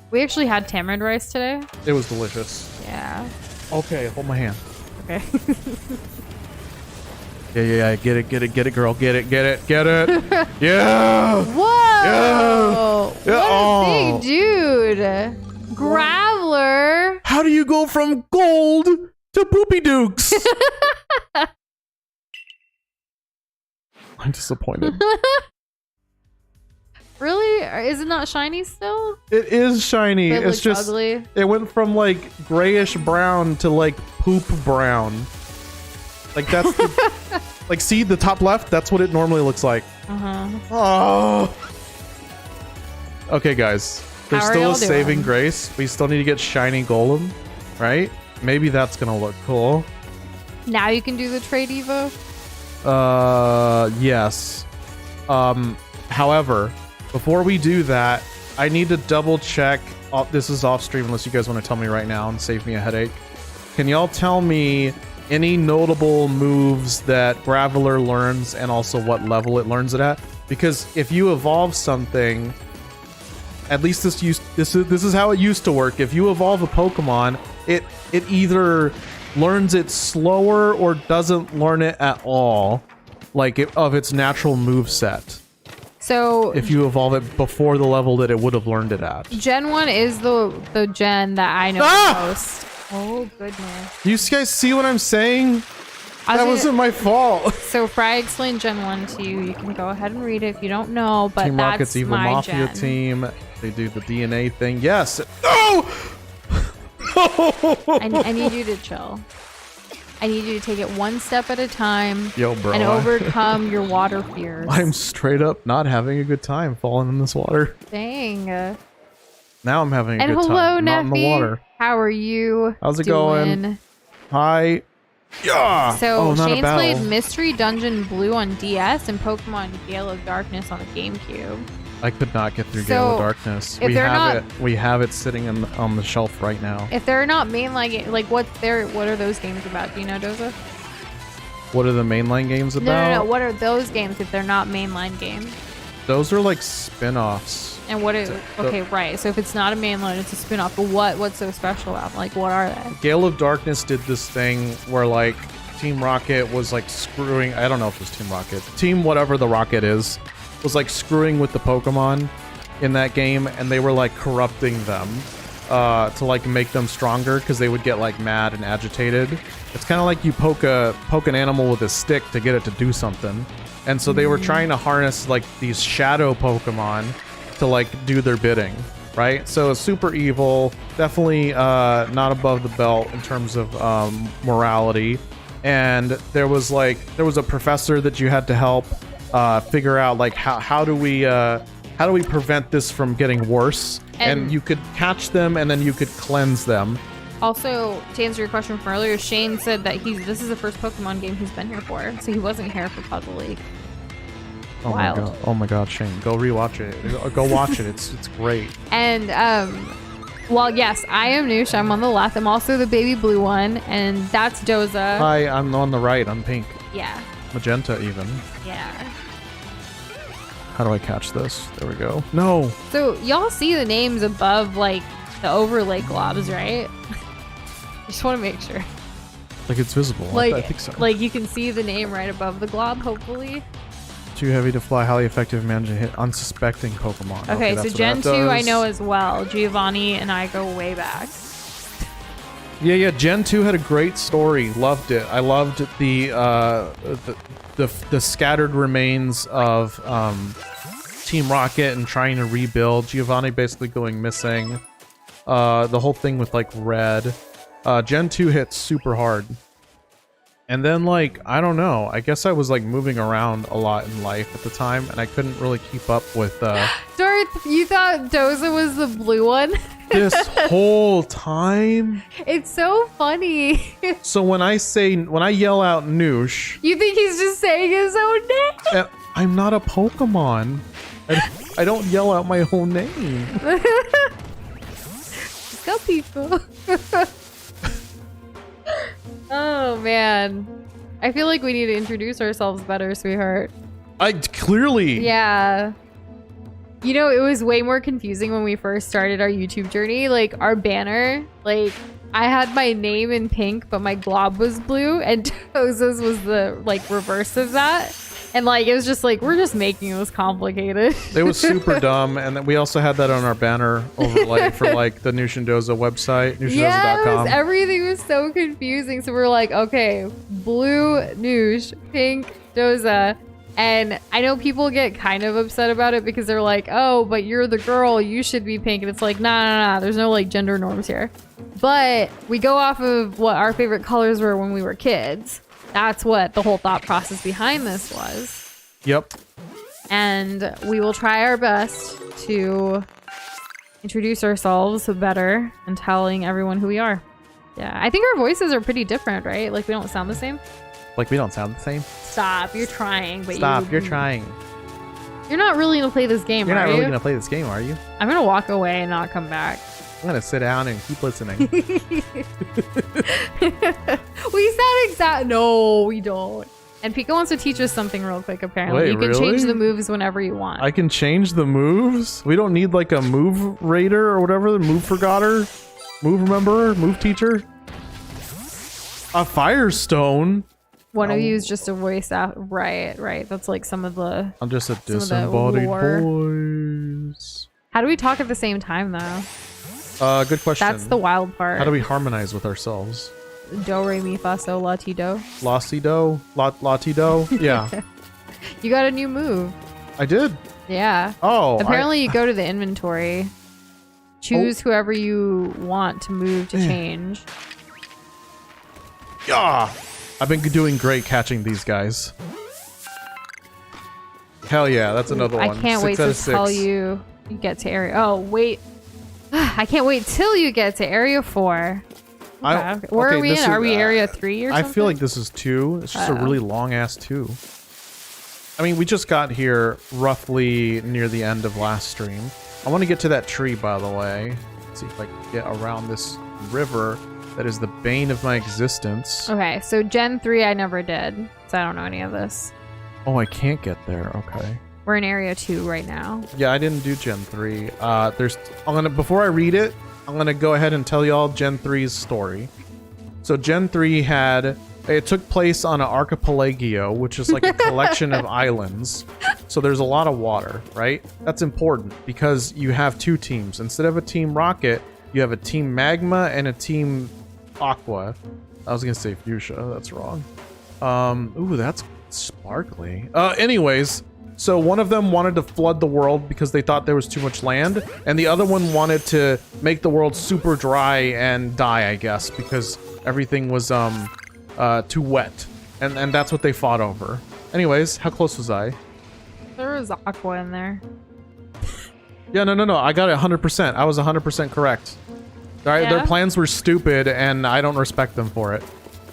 We actually had tamarind rice today. It was delicious. Yeah. Okay, hold my hand. Okay. Yeah. Get it, girl. Get it. Yeah. Whoa! Yeah. What Oh. a big dude! Graveler. How do you go from gold to poopy dukes? I'm disappointed. Really? Is it not shiny still? It is shiny. It It's looks just ugly. it went from like grayish brown to like poop brown. Like that's the, like see the top left. That's what it normally looks like. Oh. Okay, guys. There's How are still y'all a saving doing? grace. We still need to get shiny golem, right? Maybe that's gonna look cool. Now you can do the trade evo. Yes. However, before we do that, I need to double check. This is off stream unless you guys want to tell me right now and save me a headache. Can y'all tell me any notable moves that Graveler learns and also what level it learns it at? Because if you evolve something, at least this is how it used to work. If you evolve a Pokemon, it either learns it slower or doesn't learn it at all, like of its natural move set. So If you evolve it before the level that it would have learned it at. Gen 1 is the gen that I know the most. Oh goodness. You guys see what I'm saying? I That was wasn't my fault. So Fry explained Gen 1 to you. You can go ahead and read it if you don't know, but Team that's Rocket's Evil my Mafia gen. team. They do the DNA thing. Yes. No! I need you to chill. I need you to take it one step at a time. Yo, bro. And overcome your water fears. I'm straight up not having a good time falling in this water. Dang. Now I'm having a And good hello, time. Not in the Neffy. water. How are you? How's it doing? going? Hi. Yeah. So not a Shane's battle. played Mystery Dungeon Blue on DS and Pokemon Gale of Darkness on the GameCube. I could not get through So, Gale of Darkness. if they're not- We have it sitting on the shelf right now. If they're not mainline, like what are those games about? Do you know, Doza? What are the mainline games about? No. What are those games if they're not mainline games? Those are like spin-offs. And what is okay, right? So if it's not a mainline, it's a spin-off. But what's so special about them? Like, what are they? Gale of Darkness did this thing where like Team Rocket was like screwing. I don't know if it was Team Rocket. Team whatever the Rocket is was like screwing with the Pokemon in that game, and they were like corrupting them to like make them stronger because they would get like mad and agitated. It's kind of like you poke an animal with a stick to get it to do something. And so they were trying to harness like these shadow Pokemon to like do their bidding, right? So super evil, definitely not above the belt in terms of morality. And there was a professor that you had to help figure out like how do we prevent this from getting worse? And you could catch them and then you could cleanse them. Also, to answer your question from earlier, Shane said that this is the first Pokemon game he's been here for, so he wasn't here for Puzzle League. Oh Wild. my god! Oh my god, Shane, go rewatch it. Go watch it. It's great. And well, yes, I am Noosh. I'm on the left. I'm also the baby blue one, and that's Doza. Hi, I'm on the right. I'm pink. Yeah. Magenta even. Yeah. How do I catch this? There we go. No. So y'all see the names above like the overlay globs, right? Just want to make sure. Like it's visible. Like, I think so. like you can see the name right above the glob, hopefully. Too heavy to fly, highly effective, manage to hit unsuspecting Pokemon. Okay, so that's what Gen that 2 I does. know as well. Giovanni and I go way back. Yeah. Gen 2 had a great story. Loved it. I loved the scattered remains of Team Rocket and trying to rebuild. Giovanni basically going missing. The whole thing with like Red. Gen 2 hit super hard. And then like, I don't know. I guess I was like moving around a lot in life at the time and I couldn't really keep up with Darth, you thought Doza was the blue one? this whole time. It's so funny. So when I yell out Noosh, You think he's just saying his own name? I'm not a Pokemon. I don't yell out my own name. Go people. Oh man. I feel like we need to introduce ourselves better, sweetheart. I clearly. Yeah. You know, it was way more confusing when we first started our YouTube journey. Like our banner, like I had my name in pink, but my glob was blue, and Doza's was the like reverse of that. And like it was just like we're just making this complicated. It was super dumb, and then we also had that on our banner overlay for like the Noosh and Doza website, nooshanddoza.com. Yes, everything was so confusing. So we're like, okay, blue Noosh, pink Doza. And I know people get kind of upset about it because they're like, oh, but you're the girl, you should be pink. And it's like, nah, there's no like gender norms here. But we go off of what our favorite colors were when we were kids. That's what the whole thought process behind this was. Yep. And we will try our best to introduce ourselves better and telling everyone who we are. Yeah, I think our voices are pretty different, right? Like we don't sound the same. Like we don't sound the same. Stop, you're trying, but you're trying. You're not really gonna play this game, You're not are really you? gonna play this game, are you? I'm gonna walk away and not come back. I'm gonna sit down and keep listening. We sound exact. No, we don't. And Pika wants to teach us something real quick, apparently. Wait, you can really? change the moves whenever you want. I can change the moves? We don't need like a move raider or whatever, the move forgotter, move rememberer, move teacher? A firestone? One of you is just a voice out. Right. That's like some of the... I'm just a some of the disembodied lore. voice. How do we talk at the same time, though? Good question. That's the wild part. How do we harmonize with ourselves? Do, re, mi, fa, sol, la, ti, do. La, si, do? La, ti, do? Yeah. You got a new move. I did. Yeah. Oh. Apparently you go to the inventory. Choose whoever you want to move to change. Yeah. I've been doing great catching these guys. Hell yeah, that's another one. I can't wait to tell you get to area. Oh, wait. I can't wait till you get to area 4. Okay. Where are we in? Are we area 3 or something? I feel like this is 2. It's just a really long ass 2. I mean, we just got here roughly near the end of last stream. I want to get to that tree, by the way. Let's see if I can get around this river that is the bane of my existence. Okay, so Gen 3 I never did, so I don't know any of this. Oh, I can't get there. Okay. We're in area 2 right now. Yeah, I didn't do Gen 3. Before I read it, I'm gonna go ahead and tell y'all Gen 3's story. So Gen 3 it took place on an archipelago, which is like a collection of islands. So there's a lot of water, right? That's important because you have 2 teams. Instead of a Team Rocket, you have a Team Magma and a Team Aqua. I was gonna say Fuchsia, that's wrong. Ooh, that's sparkly. Anyways, so one of them wanted to flood the world because they thought there was too much land, and the other one wanted to make the world super dry and die, I guess, because everything was too wet. And that's what they fought over. Anyways, how close was I? There was Aqua in there. Yeah, no. I got it 100%. I was 100% correct. All right, Their plans were stupid, and I don't respect them for it.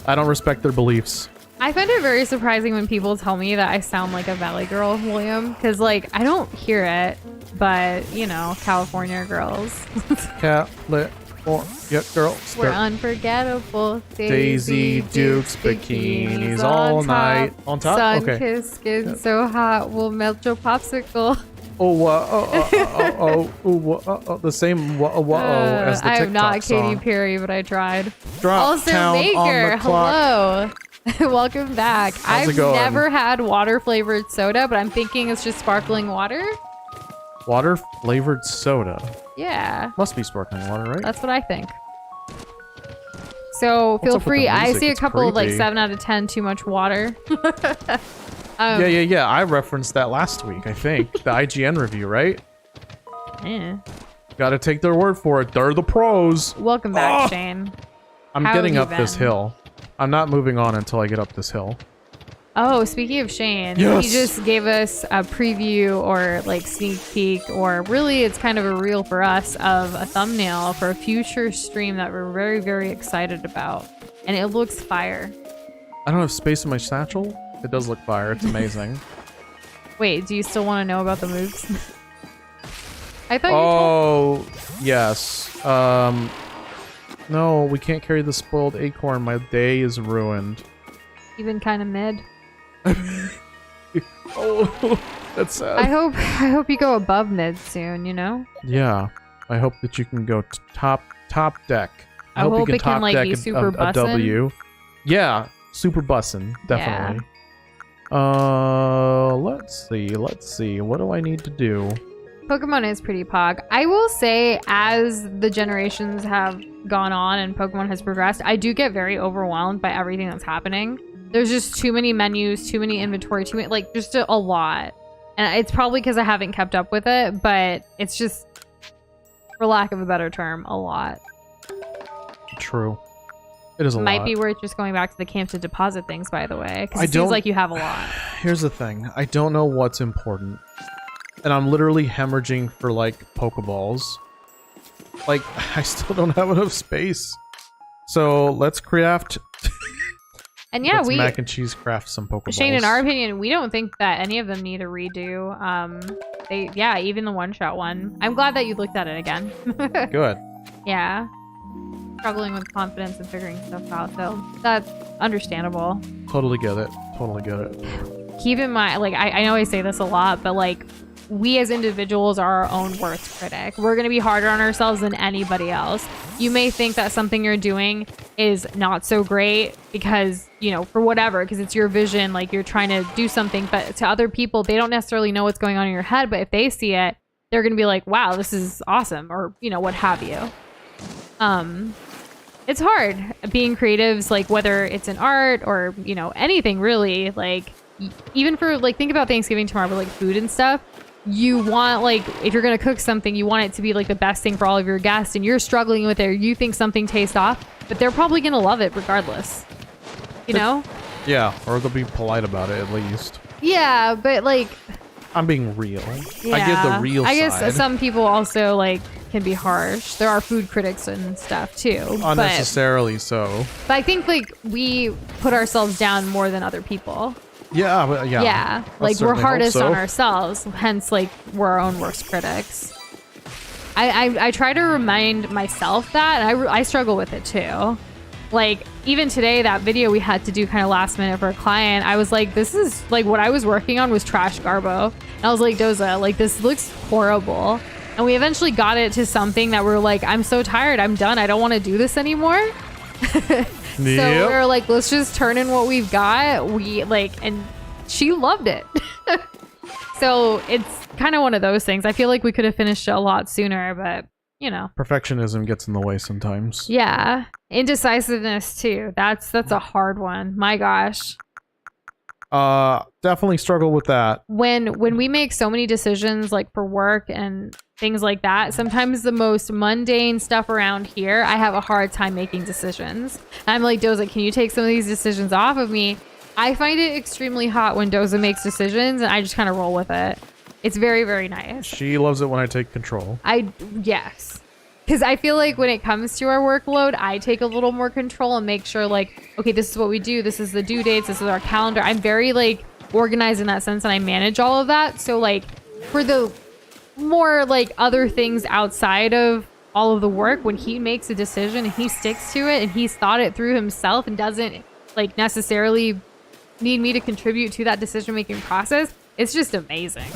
I don't respect their beliefs. I find it very surprising when people tell me that I sound like a Valley girl, William, because like I don't hear it, but you know, California girls. California girls. We're unforgettable. Daisy Dukes bikinis all night. On top? Sun Okay. kiss skin so hot we'll melt your popsicle. The same as the I am TikTok not song. Katy Perry, but I tried. Drop Also, town on Maker, the clock. hello. Welcome back. How's it I've going? never had water flavored soda, but I'm thinking it's just sparkling water. Water flavored soda. Yeah, Must be sparkling water, right? that's what I think. So feel up with the free. I music? see a It's couple of like creepy. 7 out of 10 too much water. Yeah. I referenced that last week, I think. The IGN review, right? Yeah. Gotta take their word for it. They're the pros. Welcome back, Oh! Shane. I'm How getting have up you this been? hill. I'm not moving on until I get up this hill. Oh, speaking of Shane, Yes! he just gave us a preview or like sneak peek, or really it's kind of a reel for us of a thumbnail for a future stream that we're very, very excited about. And it looks fire. I don't have space in my satchel. It does look fire. It's amazing. Wait, do you still want to know about the moves? I thought you told Yes. No, we can't carry the spoiled acorn. My day is ruined. you've been kind of mid. Oh, that's sad. I hope you go above mid soon, you know? Yeah. I hope that you can go top deck. I hope you can it can, top like, deck be super a bussin'. W. Yeah, super bussin', definitely. Let's see. What do I need to do? Pokemon is pretty pog. I will say, as the generations have gone on and Pokemon has progressed, I do get very overwhelmed by everything that's happening. There's just too many menus, too many inventory, too many, like, just a lot. And it's probably because I haven't kept up with it, but it's just, for lack of a better term, a lot. True. It is a lot. Might be worth just going back to the camp to deposit things, by the way, because I it seems don't- like you have a lot. Here's the thing. I don't know what's important. And I'm literally hemorrhaging for, like, Pokeballs. Like, I still don't have enough space. So, let's craft... And yeah, let's mac and cheese craft some Pokeballs. Shane, in our opinion, we don't think that any of them need a redo. Even the one-shot one. I'm glad that you looked at it again. Good. Yeah. Struggling with confidence and figuring stuff out, so that's understandable. Totally get it. Keep in mind, like, I know I say this a lot, but like, we as individuals are our own worst critic. We're going to be harder on ourselves than anybody else. You may think that something you're doing is not so great because, you know, for whatever, because it's your vision, like you're trying to do something, but to other people, they don't necessarily know what's going on in your head, but if they see it, they're going to be like, wow, this is awesome, or, you know, what have you. It's hard being creatives, like whether it's in art or, you know, anything really, like even for like, think about Thanksgiving tomorrow, but like food and stuff. You want, like, if you're gonna cook something, you want it to be like the best thing for all of your guests, and you're struggling with it, or you think something tastes off, but they're probably gonna love it regardless, you know? Yeah, or they'll be polite about it at least. Yeah, but like, I'm being real. yeah, I get the real I side. guess some people also like can be harsh. There are food critics and stuff too, Unnecessarily so. but I think like we put ourselves down more than other people. Yeah, but yeah. Yeah, I like we're certainly hope hardest so. on ourselves, hence like we're our own worst critics. I try to remind myself that, and I struggle with it too. Like even today, that video we had to do kind of last minute for a client, I was like, this is like what I was working on was trash garbo. And I was like, Doza, like this looks horrible. And we eventually got it to something that we're like, I'm so tired, I'm done, I don't want to do this anymore. So we were like, let's just turn in what we've got. We like, and she loved it. So it's kind of one of those things. I feel like we could have finished it a lot sooner, but you know. Perfectionism gets in the way sometimes. Yeah. Indecisiveness too. That's a hard one. My gosh. Definitely struggle with that. When we make so many decisions like for work and things like that, sometimes the most mundane stuff around here, I have a hard time making decisions. And I'm like, Doza, can you take some of these decisions off of me? I find it extremely hot when Doza makes decisions and I just kind of roll with it. It's very, very nice. She loves it when I take control. Yes. Because I feel like when it comes to our workload, I take a little more control and make sure like, okay, this is what we do. This is the due dates. This is our calendar. I'm very like organized in that sense and I manage all of that. So like for the more like other things outside of all of the work, when he makes a decision and he sticks to it and he's thought it through himself and doesn't like necessarily need me to contribute to that decision-making process, it's just amazing.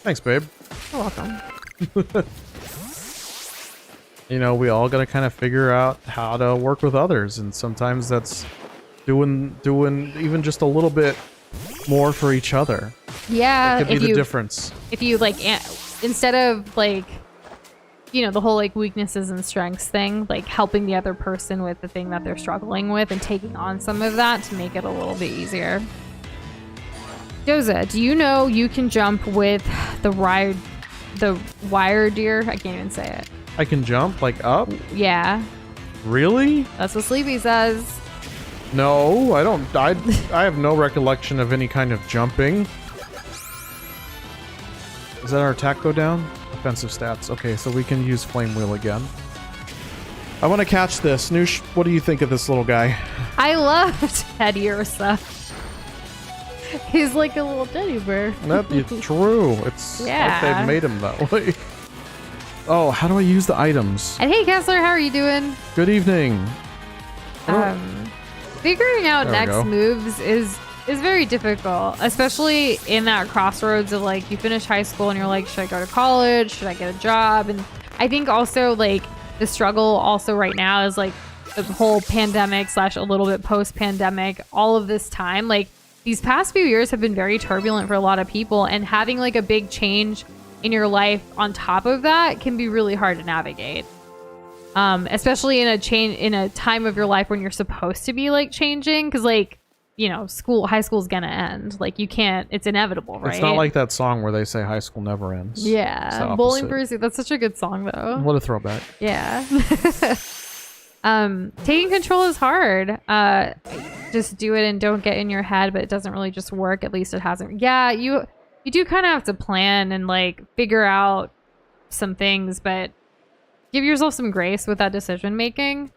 Thanks, babe. You're welcome. You know, we all gotta kind of figure out how to work with others, and sometimes that's doing even just a little bit more for each other. Yeah, It could be the difference. If you like, instead of like you know, the whole like weaknesses and strengths thing, like helping the other person with the thing that they're struggling with and taking on some of that to make it a little bit easier. Doza, do you know you can jump with the wire deer? I can't even say it. I can jump like up? Yeah. Really? That's what Sleepy says. No, I don't. I have no recollection of any kind of jumping. Does that our attack go down? Offensive stats. Okay, so we can use Flame Wheel again. I want to catch this. Noosh, what do you think of this little guy? I love Teddy Ursa. He's like a little teddy bear. That's true. It's like they've made him that way. Oh, how do I use the items? And hey, Kessler, how are you doing? Good evening. Figuring out There we next go. moves is very difficult, especially in that crossroads of like you finish high school and you're like, should I go to college? Should I get a job? And I think also like the struggle also right now is like the whole pandemic / a little bit post-pandemic, all of this time, like these past few years have been very turbulent for a lot of people, and having like a big change in your life on top of that can be really hard to navigate. Especially in a time of your life when you're supposed to be like changing, because like, you know, high school's gonna end. Like you can't, it's inevitable, right? It's not like that song where they say high school never ends. It's the Yeah. opposite. Bowling for Soup. That's such a good song though. What a throwback. Yeah. Taking control is hard. Just do it and don't get in your head, but it doesn't really just work. At least it hasn't. Yeah, you do kind of have to plan and like figure out some things, but give yourself some grace with that decision making.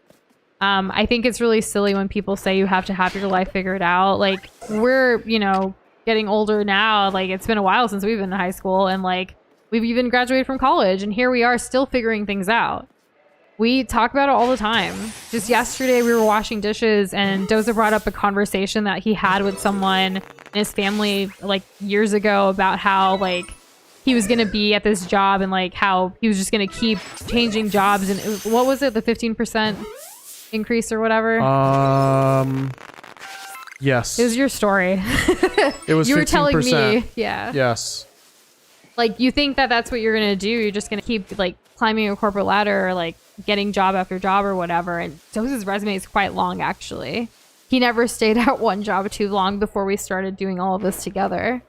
I think it's really silly when people say you have to have your life figured out. Like we're, you know, getting older now. Like it's been a while since we've been in high school, and like we've even graduated from college, and here we are still figuring things out. We talk about it all the time. Just yesterday we were washing dishes and Doza brought up a conversation that he had with someone in his family like years ago about how like he was going to be at this job and like how he was just going to keep changing jobs. And what was it? The 15% increase or whatever? Yes. It was your story. It was 15%. You were telling me. Yeah. Yes. Like you think that that's what you're going to do. You're just going to keep like climbing a corporate ladder or like getting job after job or whatever. And Doza's resume is quite long, actually. He never stayed at one job too long before we started doing all of this together.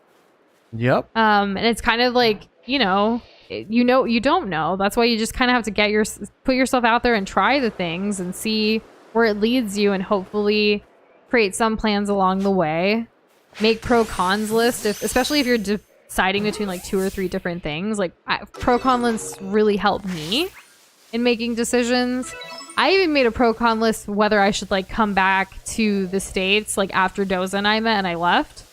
Yep. And it's kind of like, you don't know. That's why you just kind of have to put yourself out there and try the things and see where it leads you, and hopefully create some plans along the way. Make pro cons list, especially if you're deciding between like 2 or 3 different things. Like pro con lists really help me in making decisions. I even made a pro con list whether I should like come back to the States like after Doza and I met and I left.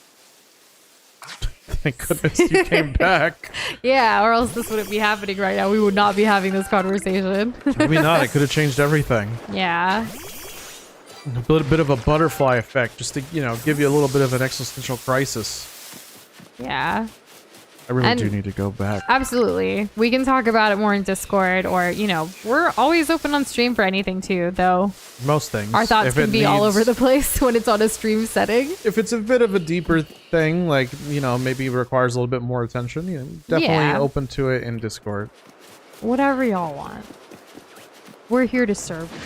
Thank goodness you came back. Yeah, or else this wouldn't be happening right now. We would not be having this conversation. Maybe not. It could have changed everything. Yeah. A bit of a butterfly effect, just to, you know, give you a little bit of an existential crisis. Yeah. I really do need to go back. Absolutely. We can talk about it more in Discord, or, you know, we're always open on stream for anything too, though. Most things. Our thoughts can be all over the place when it's on a stream setting. If it's a bit of a deeper thing, like, you know, maybe requires a little bit more attention, you know, definitely open to it in Discord. Whatever y'all want. We're here to serve you.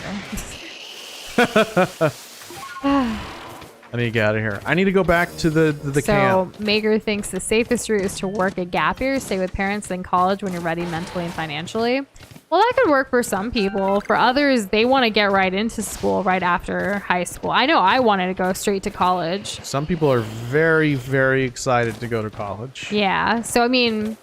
I need to get out of here. I need to go back to the camp. So Mager thinks the safest route is to work a gap year, stay with parents, then college when you're ready mentally and financially. Well, that could work for some people. For others, they want to get right into school right after high school. I know I wanted to go straight to college. Some people are very, very excited to go to college. Yeah. So, I mean,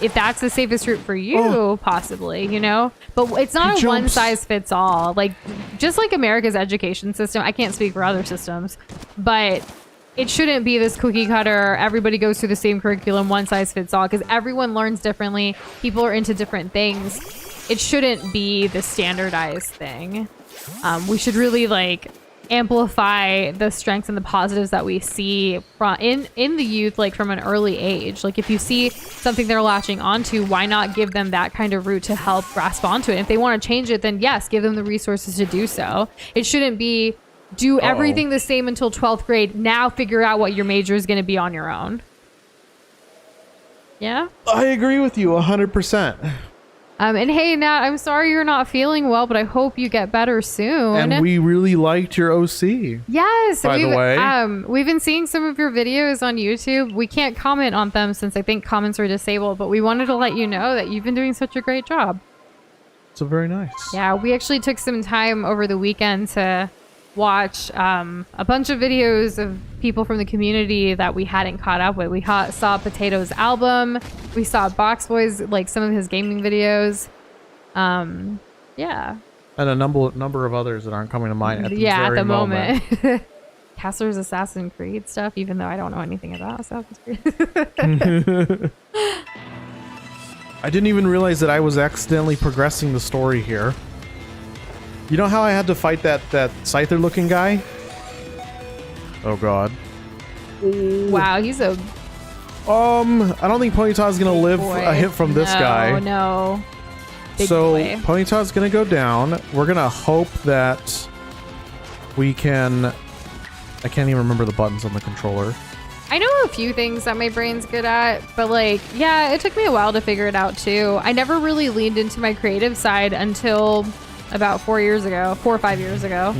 if that's the safest route for you, possibly, you know? But it's not a one size fits all. Like, just like America's education system, I can't speak for other systems, but it shouldn't be this cookie cutter, everybody goes through the same curriculum, one size fits all, because everyone learns differently. People are into different things. It shouldn't be the standardized thing. We should really like amplify the strengths and the positives that we see from in the youth, like from an early age. Like if you see something they're latching onto, why not give them that kind of route to help grasp onto it? If they want to change it, then yes, give them the resources to do so. It shouldn't be do everything the same until 12th grade. Now figure out what your major is going to be on your own. Yeah? I agree with you 100%. And hey, Nat, I'm sorry you're not feeling well, but I hope you get better soon. And we really liked your OC. Yes. By the way. We've been seeing some of your videos on YouTube. We can't comment on them since I think comments are disabled, but we wanted to let you know that you've been doing such a great job. So very nice. Yeah, we actually took some time over the weekend to watch a bunch of videos of people from the community that we hadn't caught up with. We saw Potato's album. We saw Box Boy's, like, some of his gaming videos. Yeah. And a number of others that aren't coming to mind at the at the moment. Kessler's Assassin's Creed stuff, even though I don't know anything about Assassin's Creed. I didn't even realize that I was accidentally progressing the story here. You know how I had to fight that Scyther looking guy? Oh god. Wow, he's a I don't think Ponyta's gonna live boy. a hit from this guy. No. Big so boy. Ponyta's gonna go down. We're gonna hope that we can. I can't even remember the buttons on the controller. I know a few things that my brain's good at, but like, yeah, it took me a while to figure it out too. I never really leaned into my creative side until about 4 or 5 years ago.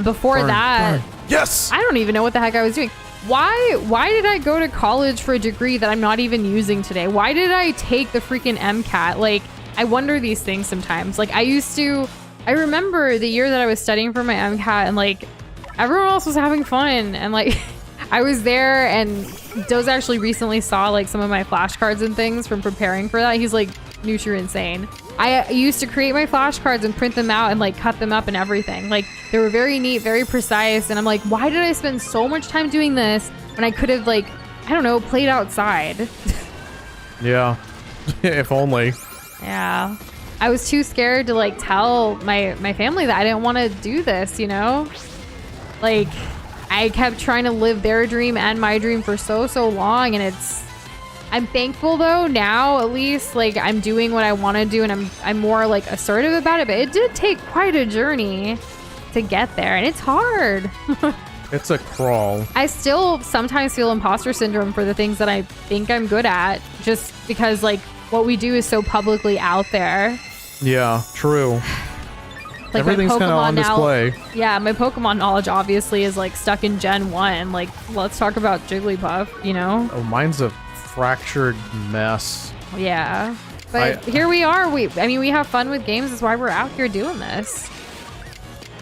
Before that, yes, I don't even know what the heck I was doing. Why did I go to college for a degree that I'm not even using today? Why did I take the freaking MCAT? Like, I wonder these things sometimes. Like, I remember the year that I was studying for my MCAT and like everyone else was having fun and like I was there, and Doze actually recently saw like some of my flashcards and things from preparing for that. He's like, "Noosh, you're insane." I used to create my flashcards and print them out and like cut them up and everything. Like, they were very neat, very precise. And I'm like, why did I spend so much time doing this when I could have, like, I don't know, played outside? Yeah, if only. Yeah. I was too scared to like tell my family that I didn't want to do this, you know? Like, I kept trying to live their dream and my dream for so long, and I'm thankful though now, at least, like, I'm doing what I want to do, and I'm more like assertive about it, but it did take quite a journey to get there, and it's hard. It's a crawl. I still sometimes feel imposter syndrome for the things that I think I'm good at, just because like what we do is so publicly out there. Yeah, true. Like, everything's kind of on display. Yeah, my Pokemon knowledge obviously is like stuck in Gen 1. Like, let's talk about Jigglypuff, you know? Oh, mine's a fractured mess. Yeah. But here we are. We have fun with games. That's why we're out here doing this.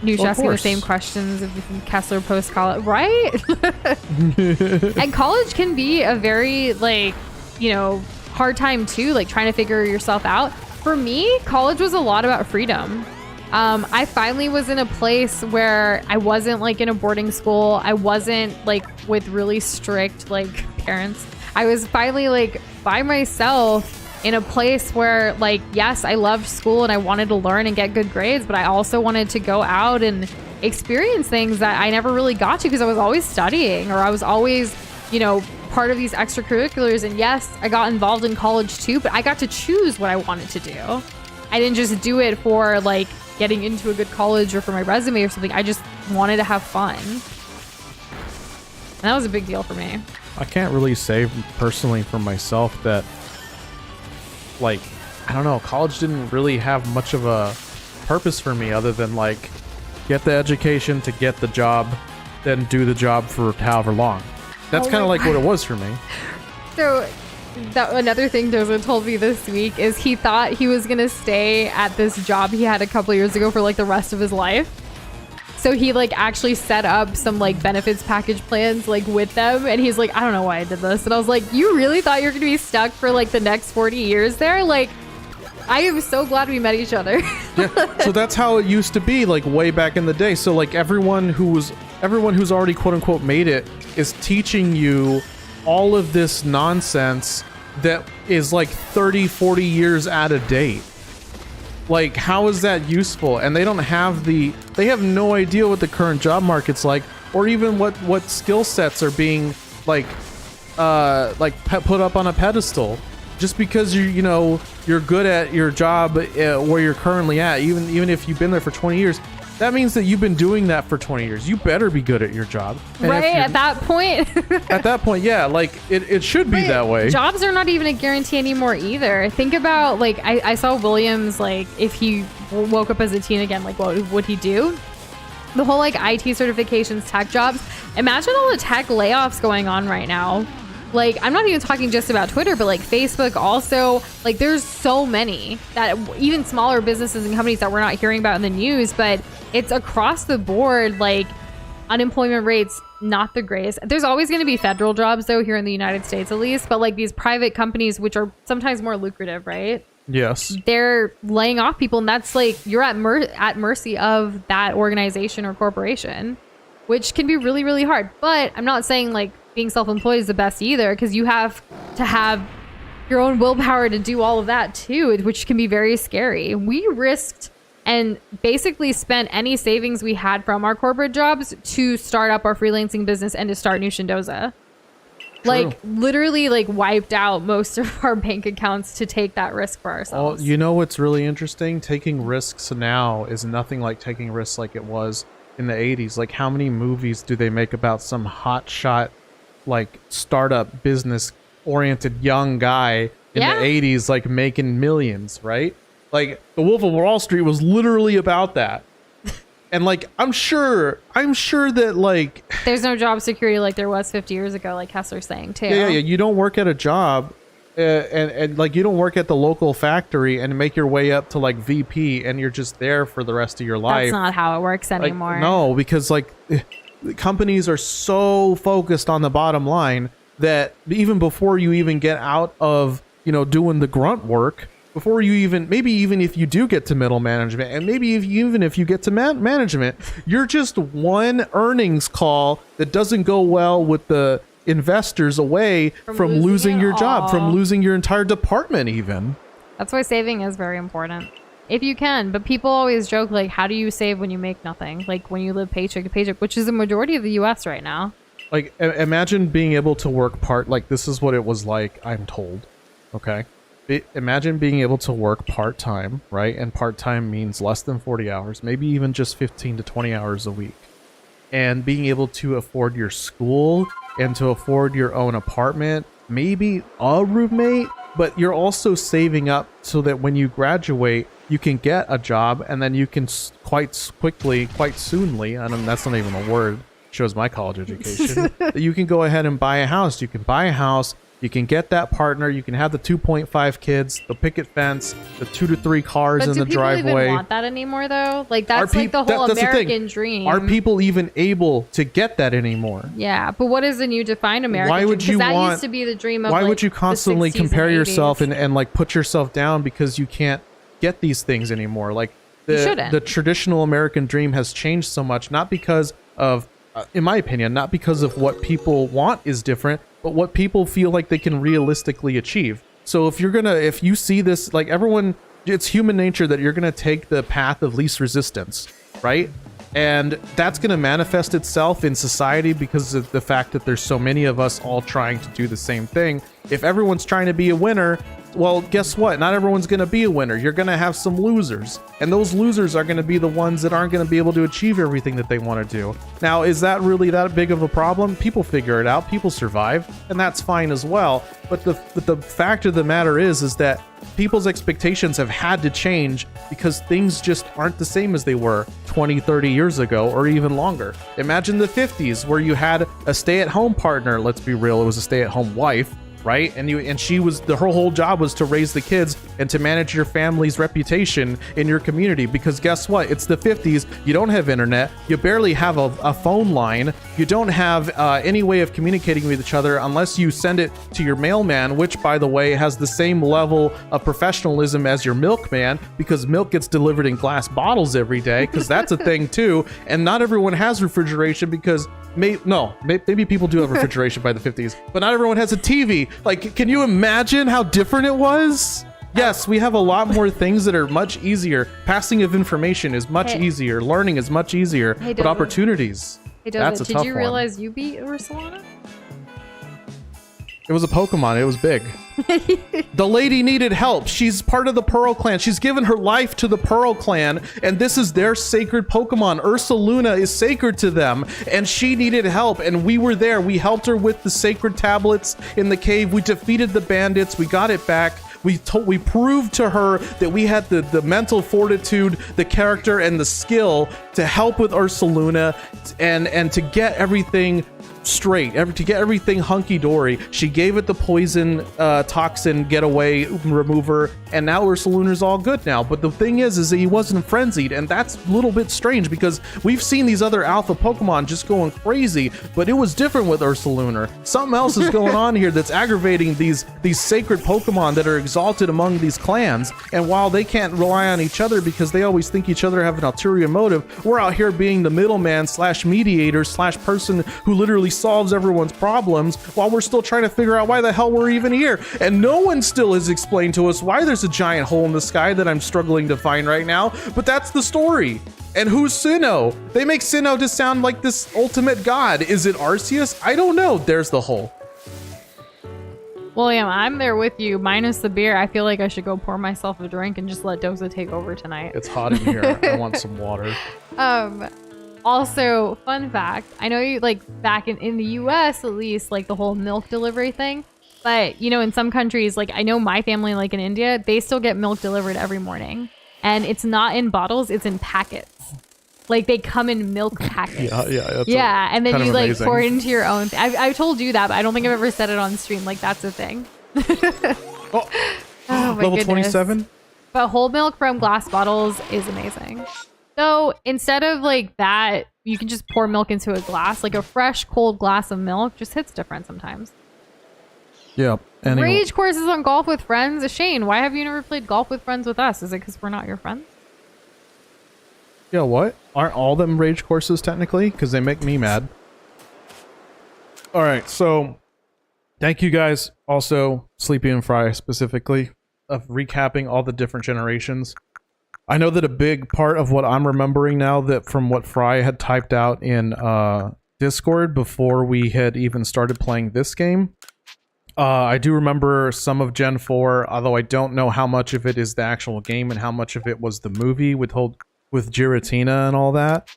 Noosh asking the same questions if Kessler post college, right? And college can be a very, like, you know, hard time too, like trying to figure yourself out. For me, college was a lot about freedom. I finally was in a place where I wasn't like in a boarding school. I wasn't like with really strict like parents. I was finally like by myself in a place where, like, yes, I loved school and I wanted to learn and get good grades, but I also wanted to go out and experience things that I never really got to because I was always studying, or I was always, you know, part of these extracurriculars. And yes, I got involved in college too, but I got to choose what I wanted to do. I didn't just do it for like getting into a good college or for my resume or something. I just wanted to have fun. And that was a big deal for me. I can't really say personally for myself that, like, I don't know, college didn't really have much of a purpose for me other than like get the education to get the job, then do the job for however long. That's kind of like what it was for me. So another thing Doza told me this week is he thought he was gonna stay at this job he had a couple years ago for like the rest of his life. So he like actually set up some like benefits package plans like with them, and he's like, I don't know why I did this. And I was like, you really thought you were gonna be stuck for like the next 40 years there? Like, I am so glad we met each other. Yeah, so that's how it used to be, like way back in the day. So like everyone who's already quote unquote made it is teaching you all of this nonsense that is like 30-40 years out of date. Like, how is that useful? And they have no idea what the current job market's like, or even what skill sets are being like put up on a pedestal. Just because you're good at your job where you're currently at, even if you've been there for 20 years, that means that you've been doing that for 20 years. You better be good at your job. And Right, at that point. at that point, yeah, like it should be that way. Jobs are not even a guarantee anymore either. Think about, like, I saw Williams, like, if he woke up as a teen again, like, what would he do? The whole, like, IT certifications, tech jobs. Imagine all the tech layoffs going on right now. Like, I'm not even talking just about Twitter, but like Facebook also. Like, there's so many that even smaller businesses and companies that we're not hearing about in the news, but it's across the board. Like, unemployment rates, not the greatest. There's always going to be federal jobs, though, here in the United States at least. But like these private companies, which are sometimes more lucrative, right? Yes. They're laying off people, and that's like you're at mercy of that organization or corporation, which can be really, really hard. But I'm not saying like being self-employed is the best either, because you have to have your own willpower to do all of that too, which can be very scary. We risked and basically spent any savings we had from our corporate jobs to start up our freelancing business and to start New Shindoza. Like, literally, like, wiped out most of our bank accounts to take that risk for ourselves. Well, you know what's really interesting? Taking risks now is nothing like taking risks like it was in the 80s. Like, how many movies do they make about some hotshot, like, startup business-oriented young guy in the 80s, like, making millions, right? Like, The Wolf of Wall Street was literally about that. And like, I'm sure that like there's no job security like there was 50 years ago, like Kessler's saying too. Yeah. You don't work at a job and like you don't work at the local factory and make your way up to like VP and you're just there for the rest of your life. That's not how it works anymore. Like, no, because like companies are so focused on the bottom line that even before you even get out of, you know, doing the grunt work, before you even, maybe even if you do get to middle management, and maybe even if you get to management, you're just one earnings call that doesn't go well with the investors away from losing your job, from losing your entire department even. That's why saving is very important. If you can, but people always joke, like, how do you save when you make nothing? Like, when you live paycheck to paycheck, which is the majority of the US right now. Like, imagine being able to work like, this is what it was like, I'm told, okay? Imagine being able to work part-time, right? And part-time means less than 40 hours, maybe even just 15 to 20 hours a week. And being able to afford your school and to afford your own apartment, maybe a roommate, but you're also saving up so that when you graduate, you can get a job and then you can quite soonly, I don't, that's not even a word, shows my college education, that you can go ahead and buy a house. You can buy a house. You can get that partner. You can have the 2.5 kids, the picket fence, the 2 to 3 cars in the driveway. But do people even want that anymore, though? Like, that's like the whole American dream. Are people even able to get that anymore? Yeah, but what is the new defined American dream? Because that used to be the dream of, why like, would you constantly compare yourself and and like put yourself down because you can't get these things anymore? Like, the traditional American dream has changed so much, not because of, in my opinion, not because of what people want is different, but what people feel like they can realistically achieve. So if you see this, like, everyone, it's human nature that you're gonna take the path of least resistance, right? And that's gonna manifest itself in society because of the fact that there's so many of us all trying to do the same thing. If everyone's trying to be a winner, well, guess what? Not everyone's going to be a winner. You're going to have some losers. And those losers are going to be the ones that aren't going to be able to achieve everything that they want to do. Now, is that really that big of a problem? People figure it out. People survive. And that's fine as well. But the fact of the matter is that people's expectations have had to change because things just aren't the same as they were 20, 30 years ago or even longer. Imagine the 50s where you had a stay-at-home partner. Let's be real. It was a stay-at-home wife. Right? And she was, her whole job was to raise the kids and to manage your family's reputation in your community. Because guess what? It's the 50s. You don't have internet. You barely have a phone line. You don't have any way of communicating with each other unless you send it to your mailman, which, by the way, has the same level of professionalism as your milkman, because milk gets delivered in glass bottles every day, because that's a thing too. And not everyone has refrigeration because maybe people do have refrigeration by the 50s, but not everyone has a TV. Like, can you imagine how different it was? Yes, we have a lot more things that are much easier. Passing of information is much easier. Learning is much easier. But opportunities, that's a tough one. Did you realize you beat Ursulana? It was a Pokemon. It was big. The lady needed help. She's part of the Pearl Clan. She's given her life to the Pearl Clan, and this is their sacred Pokemon. Ursaluna is sacred to them, and she needed help, and we were there. We helped her with the sacred tablets in the cave. We defeated the bandits. We got it back. We proved to her that we had the mental fortitude, the character, and the skill to help with Ursaluna and to get everything straight, to get everything hunky-dory. She gave it the poison toxin getaway remover, and now Ursaluna's all good now. But the thing is that he wasn't frenzied, and that's a little bit strange because we've seen these other alpha Pokemon just going crazy, but it was different with Ursaluna. Something else is going on here that's aggravating these sacred Pokemon that are exalted among these clans, and while they can't rely on each other because they always think each other have an ulterior motive, we're out here being the middleman / mediator / person who literally solves everyone's problems while we're still trying to figure out why the hell we're even here. And no one still has explained to us why there's a giant hole in the sky that I'm struggling to find right now, but that's the story. And who's Sinnoh? They make Sinnoh to sound like this ultimate god. Is it Arceus? I don't know. There's the hole. William, I'm there with you, minus the beer. I feel like I should go pour myself a drink and just let Doza take over tonight. It's hot in here. I want some water. Also, fun fact, I know you like back in the US at least, like the whole milk delivery thing, but you know, in some countries, like I know my family, like in India, they still get milk delivered every morning, and it's not in bottles, it's in packets. Like they come in milk packets. Yeah. And then you like amazing. pour it into your own. I've told you that, but I don't think I've ever said it on stream. Like that's a thing. Oh, my level goodness. 27. But whole milk from glass bottles is amazing. So instead of like that, you can just pour milk into a glass. Like a fresh, cold glass of milk just hits different sometimes. Yep. Anyway. Rage courses on Golf with Friends. Shane, why have you never played Golf with Friends with us? Is it because we're not your friends? Yeah, what? Aren't all them rage courses technically? Because they make me mad. All right, so thank you guys. Also, Sleepy and Fry specifically, of recapping all the different generations. I know that a big part of what I'm remembering now, that from what Fry had typed out in Discord before we had even started playing this game, I do remember some of Gen 4, although I don't know how much of it is the actual game and how much of it was the movie with Giratina and all that.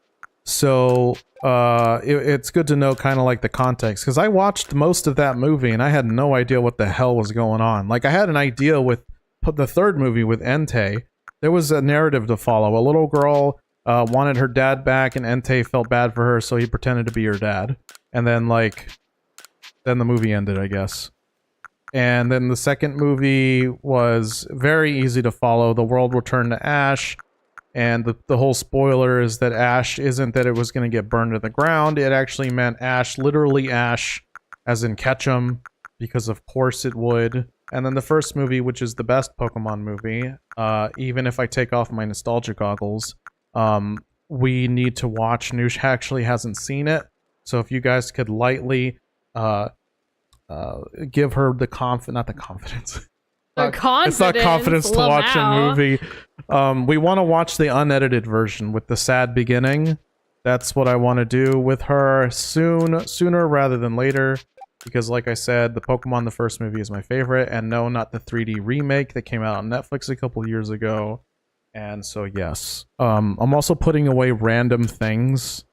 So it's good to know kind of like the context, because I watched most of that movie and I had no idea what the hell was going on. Like I had an idea with the third movie with Entei. There was a narrative to follow. A little girl wanted her dad back, and Entei felt bad for her, so he pretended to be her dad. And then then the movie ended, I guess. And then the second movie was very easy to follow. The world returned to Ash. And the whole spoiler is that Ash isn't that it was going to get burned to the ground. It actually meant Ash, literally Ash, as in Ketchum, because of course it would. And then the first movie, which is the best Pokemon movie, even if I take off my nostalgia goggles, we need to watch. Noosh actually hasn't seen it. So if you guys could lightly give her the not the confidence. It's not confidence to watch a movie. We want to watch the unedited version with the sad beginning. That's what I want to do with her sooner rather than later. Because like I said, the Pokemon the first movie is my favorite. And no, not the 3D remake that came out on Netflix a couple years ago. And so yes. I'm also putting away random things.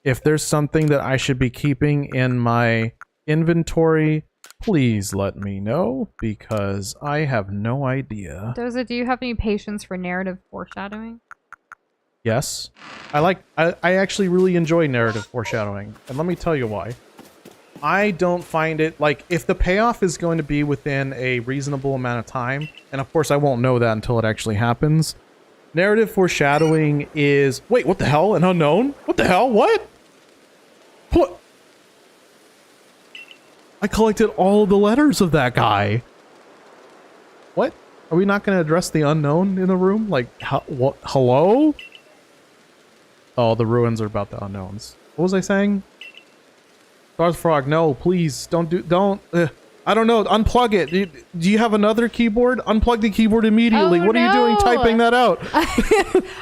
If there's something that I should be keeping in my inventory, please let me know, because I have no idea. Doza, do you have any patience for narrative foreshadowing? Yes. I actually really enjoy narrative foreshadowing, and let me tell you why. I don't find it, like, if the payoff is going to be within a reasonable amount of time, and of course I won't know that until it actually happens, narrative foreshadowing is... Wait, what the hell? An unknown? What the hell? What? What? I collected all the letters of that guy. What? Are we not going to address the unknown in the room? Like, what? Hello? Oh, the ruins are about the unknowns. What was I saying? Darth Frog, no, please, don't. I don't know, unplug it. Do you have another keyboard? Unplug the keyboard immediately. Oh, what are you doing typing that out?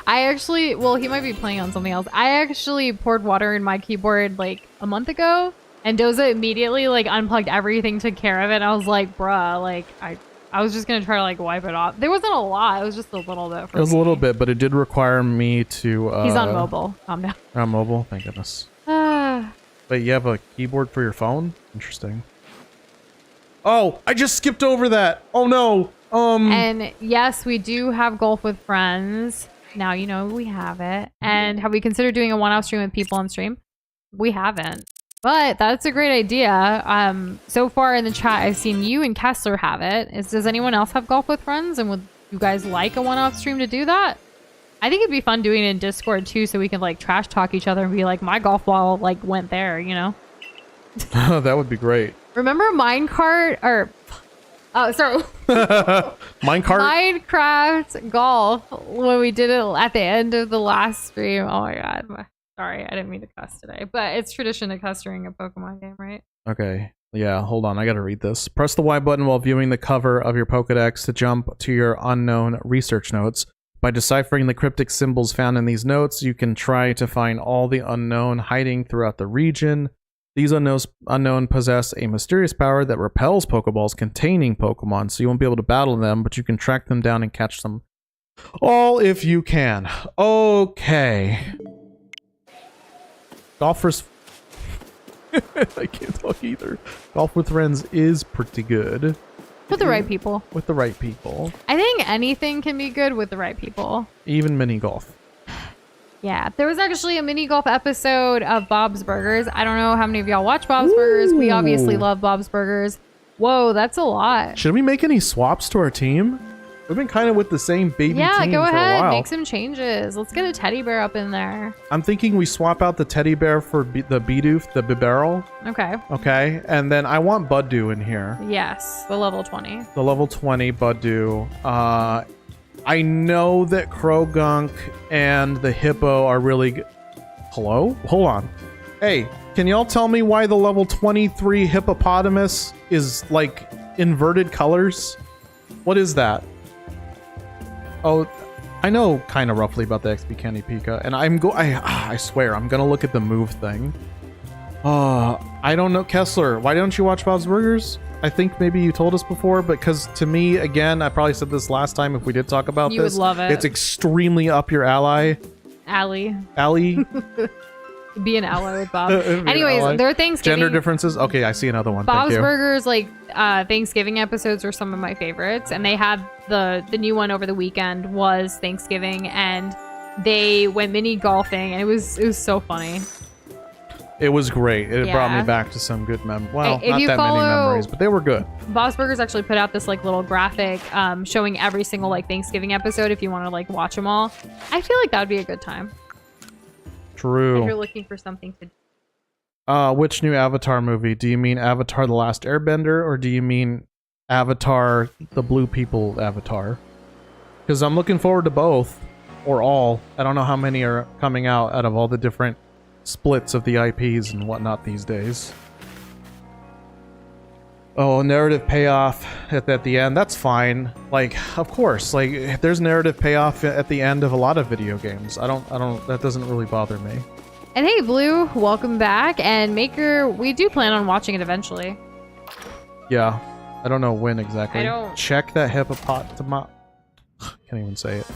I actually, well, he might be playing on something else. I actually poured water in my keyboard like a month ago, And Doza immediately like unplugged everything, took care of it. I was like, bruh, like I was just gonna try to like wipe it off. There wasn't a lot. It was just a little bit. It was a little bit, but it did require me to. He's on mobile. Calm down. On mobile. Thank goodness. But you have a keyboard for your phone? Interesting. Oh, I just skipped over that. Oh no. And yes, we do have golf with friends. Now you know we have it. And have we considered doing a one-off stream with people on stream? We haven't. But that's a great idea. So far in the chat, I've seen you and Kessler have it. Does anyone else have golf with friends? And would you guys like a one-off stream to do that? I think it'd be fun doing it in Discord too, so we can like trash talk each other and be like, my golf ball like went there, you know? That would be great. Remember Minecart or Minecraft golf when we did it at the end of the last stream? Oh my god. Sorry, I didn't mean to cuss today, but it's tradition to cuss during a Pokemon game, right? Okay. Yeah, hold on. I gotta read this. Press the Y button while viewing the cover of your Pokedex to jump to your unknown research notes. By deciphering the cryptic symbols found in these notes, you can try to find all the unknown hiding throughout the region. These unknown possess a mysterious power that repels Pokeballs containing Pokemon, so you won't be able to battle them, but you can track them down and catch them all if you can. Okay. Golfers... I can't talk either. Golf with friends is pretty good. With the right people. With the right people. I think anything can be good with the right people. Even mini golf. Yeah, there was actually a mini golf episode of Bob's Burgers. I don't know how many of y'all watch Bob's Burgers. We obviously love Bob's Burgers. Whoa, that's a lot. Should we make any swaps to our team? We've been kind of with the same baby team go for ahead. a while. Make some changes. Let's get a teddy bear up in there. I'm thinking we swap out the teddy bear for the Bidoof, the Bibarel. Okay. Okay, and then I want Buddu in here. Yes, the level 20. The level 20 Buddu. I know that Krogunk and the Hippo are really good. Hello? Hold on. Hey, can y'all tell me why the level 23 Hippopotamus is like inverted colors? What is that? Oh, I know kind of roughly about the XP Candy Pika, and I swear I'm gonna look at the move thing. I don't know, Kessler. Why don't you watch Bob's Burgers? I think maybe you told us before, but because to me, again, I probably said this last time if we did talk about this. You would love it. It's extremely up your alley. Alley. Be an ally with Bob. Anyways, their Thanksgiving gender differences. Okay, I see another one. Bob's Burgers, like Thanksgiving episodes, are some of my favorites, and they had the new one over the weekend was Thanksgiving, and they went mini golfing, and it was so funny. It was great. It brought me back to some good memories. Well, not that many memories, but they were good. Bob's Burgers actually put out this like little graphic showing every single like Thanksgiving episode if you want to like watch them all. I feel like that would be a good time. True. If you're looking for something to do. Which new Avatar movie? Do you mean Avatar The Last Airbender, or do you mean Avatar the Blue People Avatar? Because I'm looking forward to both, or all. I don't know how many are coming out of all the different splits of the IPs and whatnot these days. Oh, narrative payoff at the end. That's fine. Like, of course, like there's narrative payoff at the end of a lot of video games. I don't that doesn't really bother me. And hey, Blue, welcome back. And Maker, we do plan on watching it eventually. Yeah. I don't know when exactly. I don't... Check that hippopotamus. Can't even say it.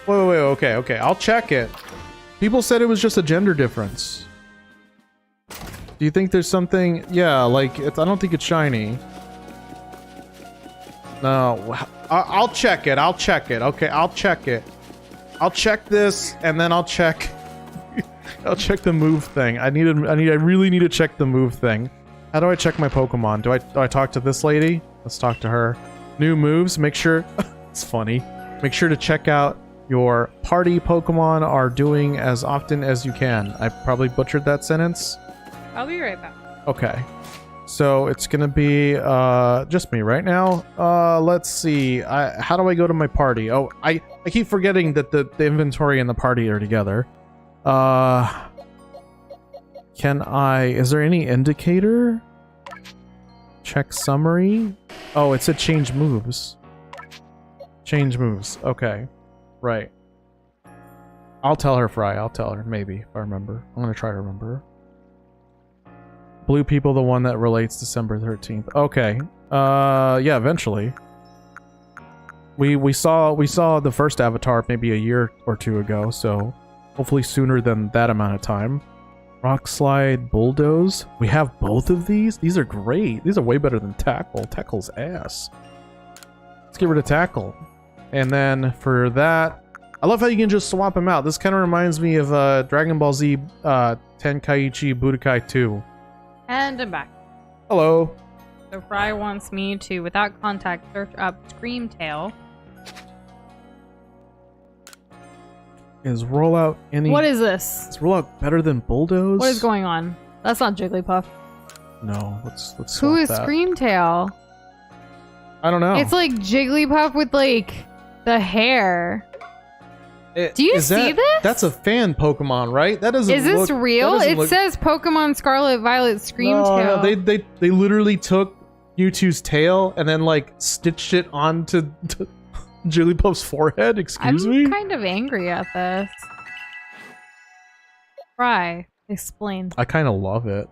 Wait, okay. I'll check it. People said it was just a gender difference. Do you think there's something? Yeah, like I don't think it's shiny. No, I'll check it. Okay, I'll check it. I'll check this, and then I'll check. I'll check the move thing. I really need to check the move thing. How do I check my Pokemon? Do I talk to this lady? Let's talk to her. New moves. Make sure. It's funny. Make sure to check out your party Pokemon are doing as often as you can. I probably butchered that sentence. I'll be right back. Okay. So it's gonna be just me right now. Let's see. How do I go to my party? Oh, I keep forgetting that the inventory and the party are together. Can I... Is there any indicator? Check summary? Oh, it said change moves. Change moves. Okay. Right. I'll tell her, Fry. I'll tell her. Maybe, if I remember. I'm gonna try to remember. Blue people, the one that relates December 13th. Okay. Yeah, eventually. We saw the first Avatar maybe a year or two ago, so hopefully sooner than that amount of time. Rock Slide, Bulldoze. We have both of these? These are great. These are way better than Tackle. Tackle's ass. Let's get rid of Tackle. And then for that, I love how you can just swap them out. This kind of reminds me of Dragon Ball Z Tenkaichi Budokai 2. And I'm back. Hello. So Fry wants me to, without contact, search up Screamtail. Is Rollout any... What is this? Is Rollout better than Bulldoze? What is going on? That's not Jigglypuff. No, let's swap Who is that. Screamtail? I don't know. It's like Jigglypuff with like the hair. Do you see this? That's a fan Pokemon, right? That doesn't. Is this look, real? It says Pokemon Scarlet Violet Screamtail. No, they literally took Mewtwo's tail and then like stitched it onto Jigglypuff's forehead. Excuse me. I'm kind of angry at this. Fry, explain. I kind of love it.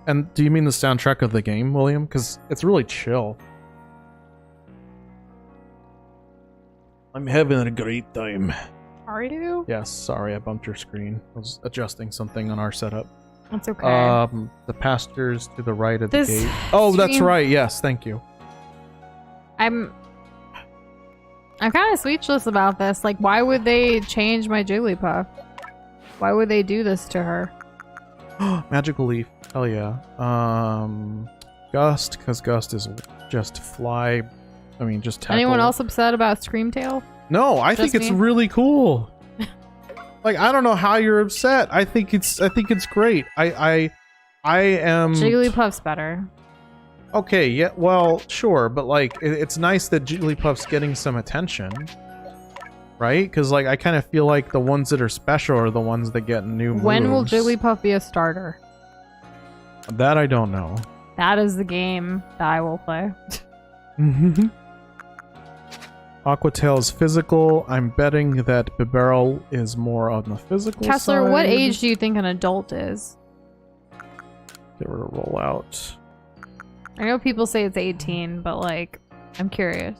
And do you mean the soundtrack of the game, William? Because it's really chill. I'm having a great time. Are you? Yes, sorry, I bumped your screen. I was adjusting something on our setup. That's okay. The pastures to the right of This the gate. Oh, that's right. Yes, thank you. I'm kind of speechless about this. Like, why would they change my Jigglypuff? Why would they do this to her? Magical Leaf. Hell yeah. Gust, because Gust is just fly. I mean, just tackle. Anyone else upset about Screamtail? No, I think it's really cool. Like, I don't know how you're upset. I think it's great. I am. Jigglypuff's better. Okay, yeah, well, sure, but like, it's nice that Jigglypuff's getting some attention, right? Because like, I kind of feel like the ones that are special are the ones that get new moves. When will Jigglypuff be a starter? That I don't know. That is the game that I will play. Aquatail is physical. I'm betting that Bibarel is more on the physical Kessler, side. what age do you think an adult is? Get rid of Rollout. I know people say it's 18, but like, I'm curious.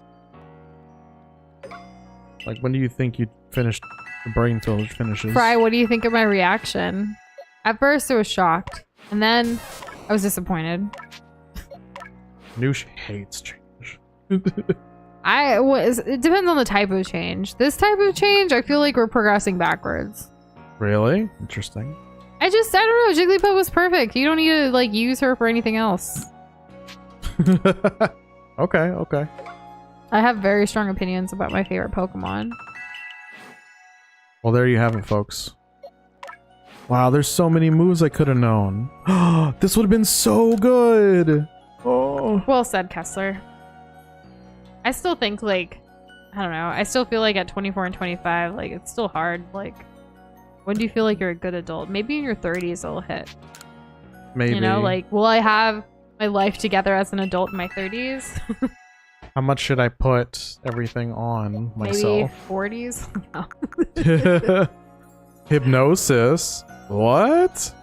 Like, when do you think you'd finish the brain village finishes? Fry, what do you think of my reaction? At first I was shocked, and then I was disappointed. Noosh hates change. It depends on the type of change. This type of change, I feel like we're progressing backwards. Really? Interesting. I don't know. Jigglypuff was perfect. You don't need to like use her for anything else. Okay. I have very strong opinions about my favorite Pokemon. Well, there you have it, folks. Wow, there's so many moves I could have known. This would have been so good. Oh. Well said, Kessler. I still think, like, I don't know. I still feel like at 24 and 25, like, it's still hard. Like, when do you feel like you're a good adult? Maybe in your 30s it'll hit. Maybe. You know, like, will I have my life together as an adult in my 30s? How much should I put everything on myself? Maybe 40s? No. Hypnosis. What?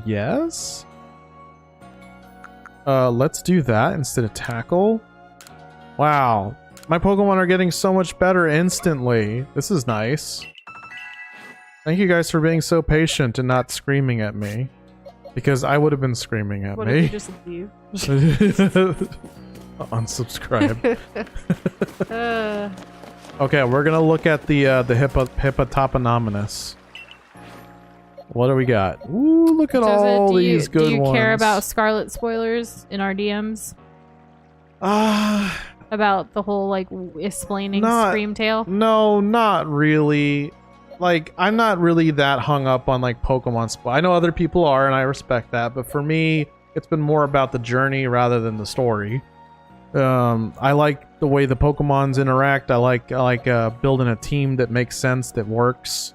Yes? Let's do that instead of tackle. Wow. My Pokemon are getting so much better instantly. This is nice. Thank you guys for being so patient and not screaming at me. Because I would have been screaming at What me. if you just leave? Unsubscribe. Okay, we're gonna look at the Hippotoponominous. What do we got? Ooh, look at all these good ones. Do you care about Scarlet spoilers in our DMs? About the whole, like, explaining Screamtail? No, not really. Like, I'm not really that hung up on, like, Pokemon spoil. I know other people are, and I respect that, but for me, it's been more about the journey rather than the story. I like the way the Pokemons interact. I like building a team that makes sense, that works.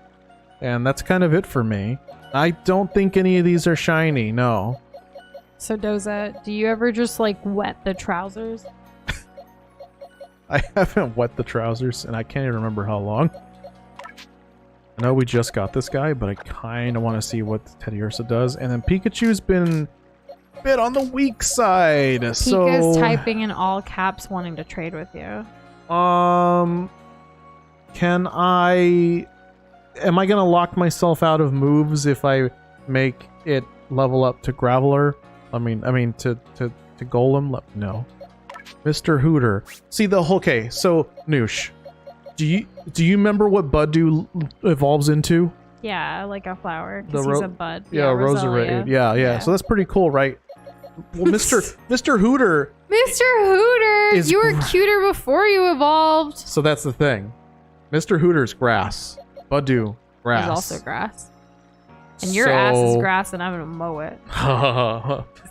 And that's kind of it for me. I don't think any of these are shiny, no. So Doza, do you ever just like wet the trousers? I haven't wet the trousers and I can't even remember how long. I know we just got this guy, but I kind of want to see what Teddy Ursa does. And then Pikachu's been a bit on the weak side. Pika's typing in all caps wanting to trade with you. Can I... Am I going to lock myself out of moves if I make it level up to Graveler? I mean to Golem? No. Mr. Hooter. See the whole... Okay, so Noosh. Do you remember what Buddu evolves into? Yeah, like a flower. Because he's a bud. Yeah, Rosaria. Yeah. So that's pretty cool, right? Well, Mr. Hooter. Mr. Hooter! You were cuter before you evolved. So that's the thing. Mr. Hooter's grass. Buddu, grass. He's also grass. And your ass is grass and I'm gonna mow it.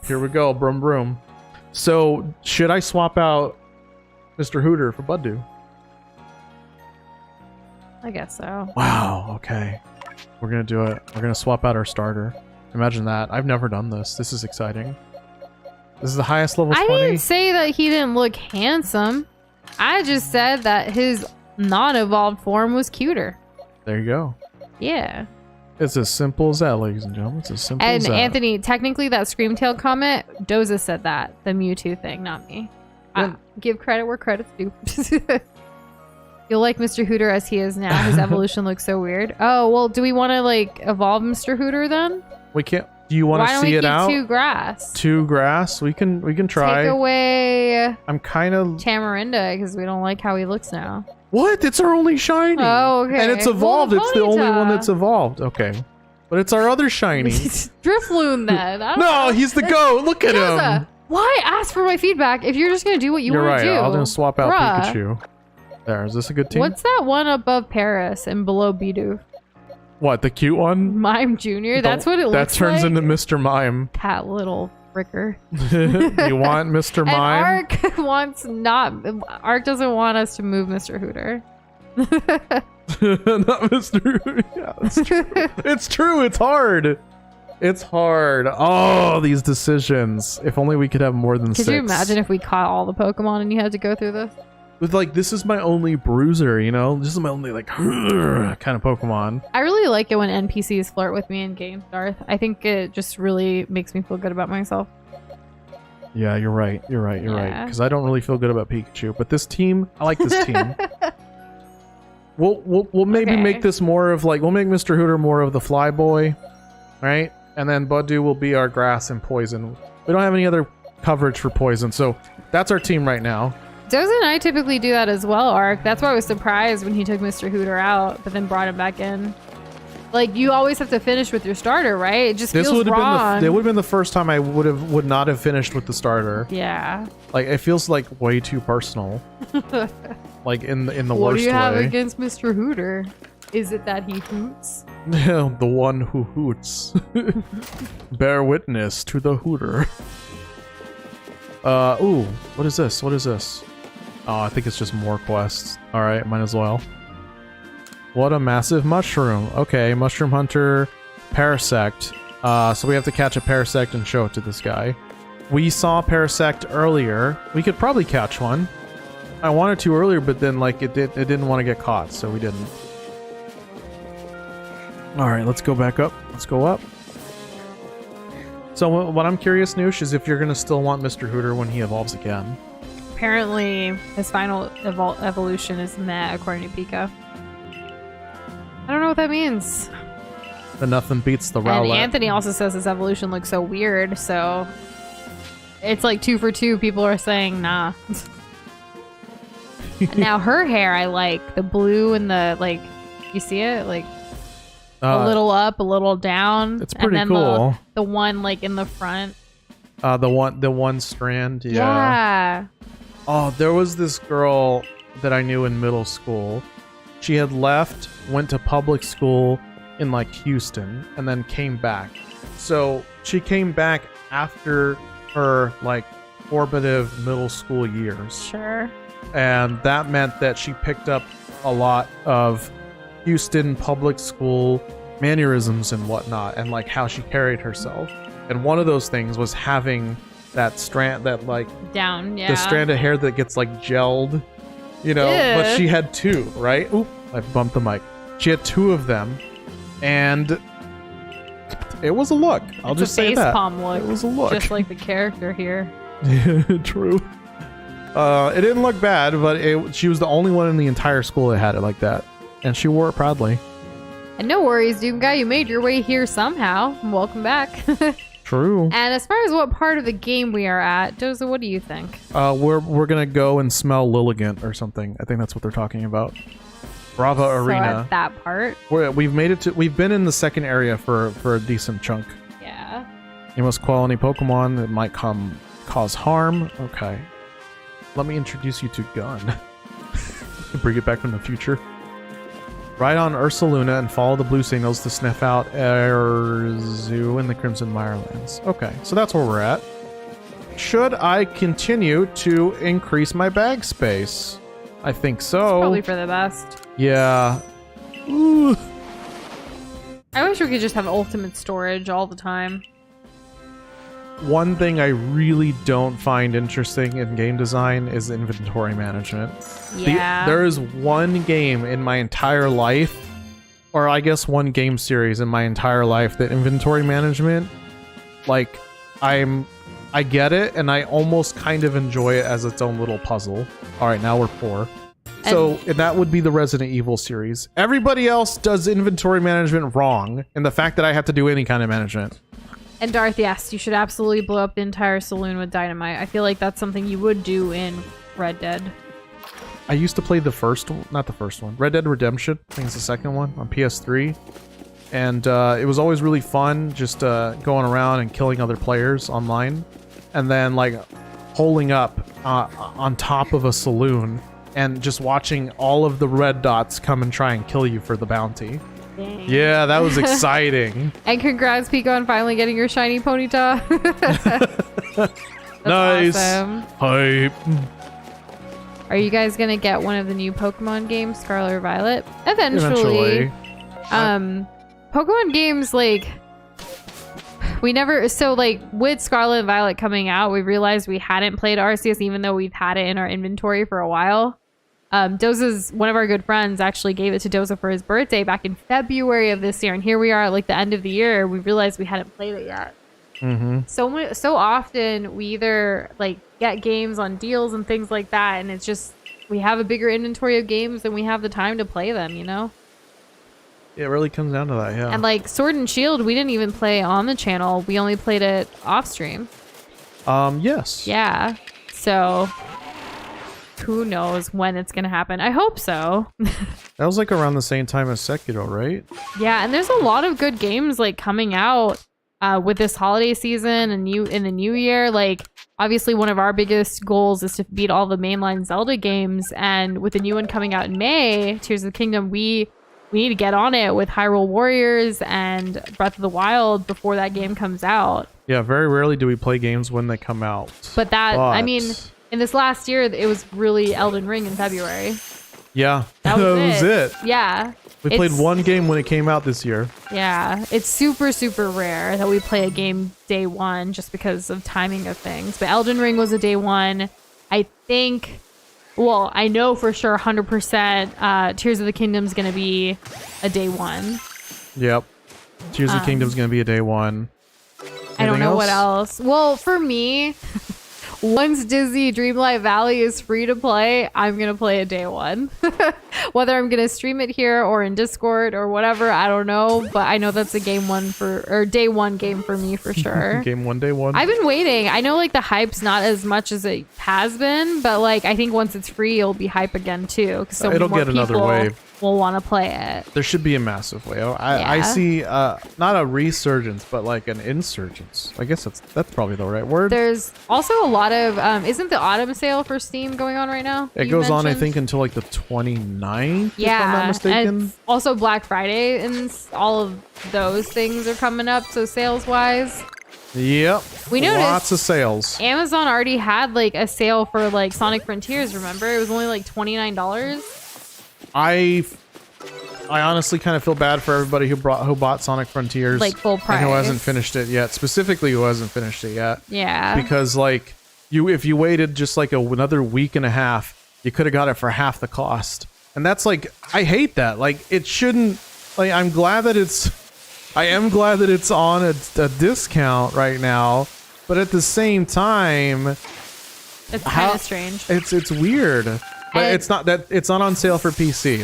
Here we go, broom broom. So, should I swap out Mr. Hooter for Buddu? I guess so. Wow, okay. We're gonna do it. We're gonna swap out our starter. Imagine that. I've never done this. This is exciting. This is the highest level 20. I didn't say that he didn't look handsome. I just said that his non-evolved form was cuter. There you go. Yeah. It's as simple as that, ladies and gentlemen. It's as simple as that. And Anthony, technically that Screamtail comment, Doza said that. The Mewtwo thing, not me. Give credit where credit's due. You'll like Mr. Hooter as he is now. His evolution looks so weird. Oh, well, do we want to, like, evolve Mr. Hooter then? We can't. Do you want to see it out? Why don't we keep 2 grass? 2 grass? We can try. Take away I'm kind of Tamarinda because we don't like how he looks now. What? It's our only shiny. Oh, okay. And it's evolved. It's the only one that's evolved. Okay. But it's our other shiny. Drifloon then. I don't no, know. he's the GOAT. Look at him. Why ask for my feedback if you're just going to do what you want to do? You're right. I'm going to swap out Pikachu. There. Is this a good team? What's that one above Paris and below Bidoof? What? The cute one? Mime Jr.? That's what it looks like? That turns into Mr. Mime. That little fricker. You want Mr. Mime? And Arc doesn't want us to move Mr. Hooter. Not Mr. Hooter. Yeah, it's true. It's true. It's hard. It's hard. Oh, these decisions. If only we could have more than 6. Could you imagine if we caught all the Pokemon and you had to go through this? With like, this is my only bruiser, you know? This is my only like kind of Pokemon. I really like it when NPCs flirt with me in games, Darth. I think it just really makes me feel good about myself. Yeah, you're right. You're right. Because I don't really feel good about Pikachu. But this team, I like this team. We'll maybe make this more of like, we'll make Mr. Hooter more of the fly boy, right? And then Buddu will be our grass and poison. We don't have any other coverage for poison, so that's our team right now. Doza and I typically do that as well, Arc. That's why I was surprised when he took Mr. Hooter out, but then brought him back in. Like, you always have to finish with your starter, right? It just feels wrong. It would have been the first time I would not have finished with the starter. Yeah. Like, it feels like way too personal. Like in the worst way. What do you have against Mr. Hooter? Is it that he hoots? The one who hoots. Bear witness to the Hooter. Ooh, what is this? What is this? Oh, I think it's just more quests. Alright, might as well. What a massive mushroom. Okay, Mushroom Hunter, Parasect. So we have to catch a Parasect and show it to this guy. We saw Parasect earlier. We could probably catch one. I wanted to earlier, but then like it didn't want to get caught, so we didn't. Alright, let's go back up. Let's go up. So what I'm curious, Noosh, is if you're going to still want Mr. Hooter when he evolves again. Apparently, his final evolution is meh, according to Pika. I don't know what that means. The nothing beats the Rowlet. And Anthony also says his evolution looks so weird, so it's like 2 for 2. People are saying nah. Now her hair, I like the blue and the like. You see it like a little up, a little down. It's pretty and then cool. The one like in the front. The one strand. Yeah. Oh, there was this girl that I knew in middle school. She had left, went to public school in like Houston, and then came back. So she came back after her like formative middle school years. Sure. And that meant that she picked up a lot of Houston public school mannerisms and whatnot, and like how she carried herself. And one of those things was having that strand, that like down, yeah, the strand of hair that gets like gelled, you know. Yeah. But she had 2, right? Oop! I bumped the mic. She had 2 of them, and it was a look. I'll just say that. Palm look. It was a look. Just like the character here. True. It didn't look bad, but she was the only one in the entire school that had it like that, and she wore it proudly. And no worries, Doom Guy, you made your way here somehow. Welcome back. True. And as far as what part of the game we are at, Doza, what do you think? We're gonna go and smell Lilligant or something. I think that's what they're talking about. Brava Arena. At that part. We've made it to. We've been in the second area for a decent chunk. Yeah. You must quell any Pokemon that might cause harm. Okay. Let me introduce you to Gun. Bring it back from the future. Ride on Ursaluna and follow the blue signals to sniff out Erzu in the Crimson Mirelands. Okay, so that's where we're at. Should I continue to increase my bag space? I think so. Probably for the best. Yeah. Ooh. I wish we could just have ultimate storage all the time. One thing I really don't find interesting in game design is inventory management. Yeah. There is one game in my entire life, or I guess one game series in my entire life that inventory management, like, I get it, and I almost kind of enjoy it as its own little puzzle. All right, now we're 4. And that would be the Resident Evil series. Everybody else does inventory management wrong, and the fact that I have to do any kind of management. And Darth, yes, you should absolutely blow up the entire saloon with dynamite. I feel like that's something you would do in Red Dead. I used to play not the first one, Red Dead Redemption, I think it's the second one, on PS3. And it was always really fun just going around and killing other players online. And then like holing up on top of a saloon and just watching all of the red dots come and try and kill you for the bounty. Dang. Yeah, that was exciting. And congrats, Pico, on finally getting your shiny Ponyta. Nice. Awesome. Hype. Are you guys gonna get one of the new Pokemon games, Scarlet or Violet? Eventually. Pokemon games, like, with Scarlet and Violet coming out, we realized we hadn't played Arceus even though we've had it in our inventory for a while. Doza's, one of our good friends, actually gave it to Doza for his birthday back in February of this year, and here we are at like the end of the year. We realized we hadn't played it yet. Mm-hmm. So often we either like get games on deals and things like that, and it's just we have a bigger inventory of games than we have the time to play them, you know? It really comes down to that, yeah. And like Sword and Shield, we didn't even play on the channel. We only played it off stream. Yes. Yeah. So who knows when it's gonna happen? I hope so. That was like around the same time as Sekiro, right? Yeah, and there's a lot of good games like coming out with this holiday season and in the new year. Like obviously one of our biggest goals is to beat all the mainline Zelda games, and with the new one coming out in May, Tears of the Kingdom, we need to get on it with Hyrule Warriors and Breath of the Wild before that game comes out. Yeah, very rarely do we play games when they come out. But I mean, in this last year, it was really Elden Ring in February. Yeah, that was it. Yeah. We played one game when it came out this year. Yeah, it's super, super rare that we play a game day one just because of timing of things. But Elden Ring was a day one. I think... Well, I know for sure 100% Tears of the Kingdom is going to be a day one. Yep. Tears of the Kingdom is going to be a day one. I don't know what else. Well, for me, once Disney Dreamlight Valley is free to play, I'm going to play a day one. Whether I'm going to stream it here or in Discord or whatever, I don't know. But I know that's a day one game for me for sure. Game one, day one. I've been waiting. I know like the hype's not as much as it has been, but like I think once it's free, it'll be hype again too. So it'll get another wave. Will want to play it. There should be a massive wave. I see not a resurgence, but like an insurgence. I guess that's probably the right word. There's also a lot of isn't the autumn sale for Steam going on right now? It goes on, I think, until like the 29th. Yeah, if I'm not mistaken. And also Black Friday and all of those things are coming up. So sales wise. Yep. We noticed lots of sales. Amazon already had like a sale for like Sonic Frontiers. Remember, it was only like $29. I honestly kind of feel bad for everybody who bought Sonic Frontiers, like full price, and who hasn't finished it yet. Specifically, who hasn't finished it yet. Yeah. Because like if you waited just like another week and a half, you could have got it for half the cost. And that's like, I hate that. Like, it shouldn't, like, I am glad that it's on a discount right now, but at the same time, It's kind of strange. it's weird. But it's not on sale for PC.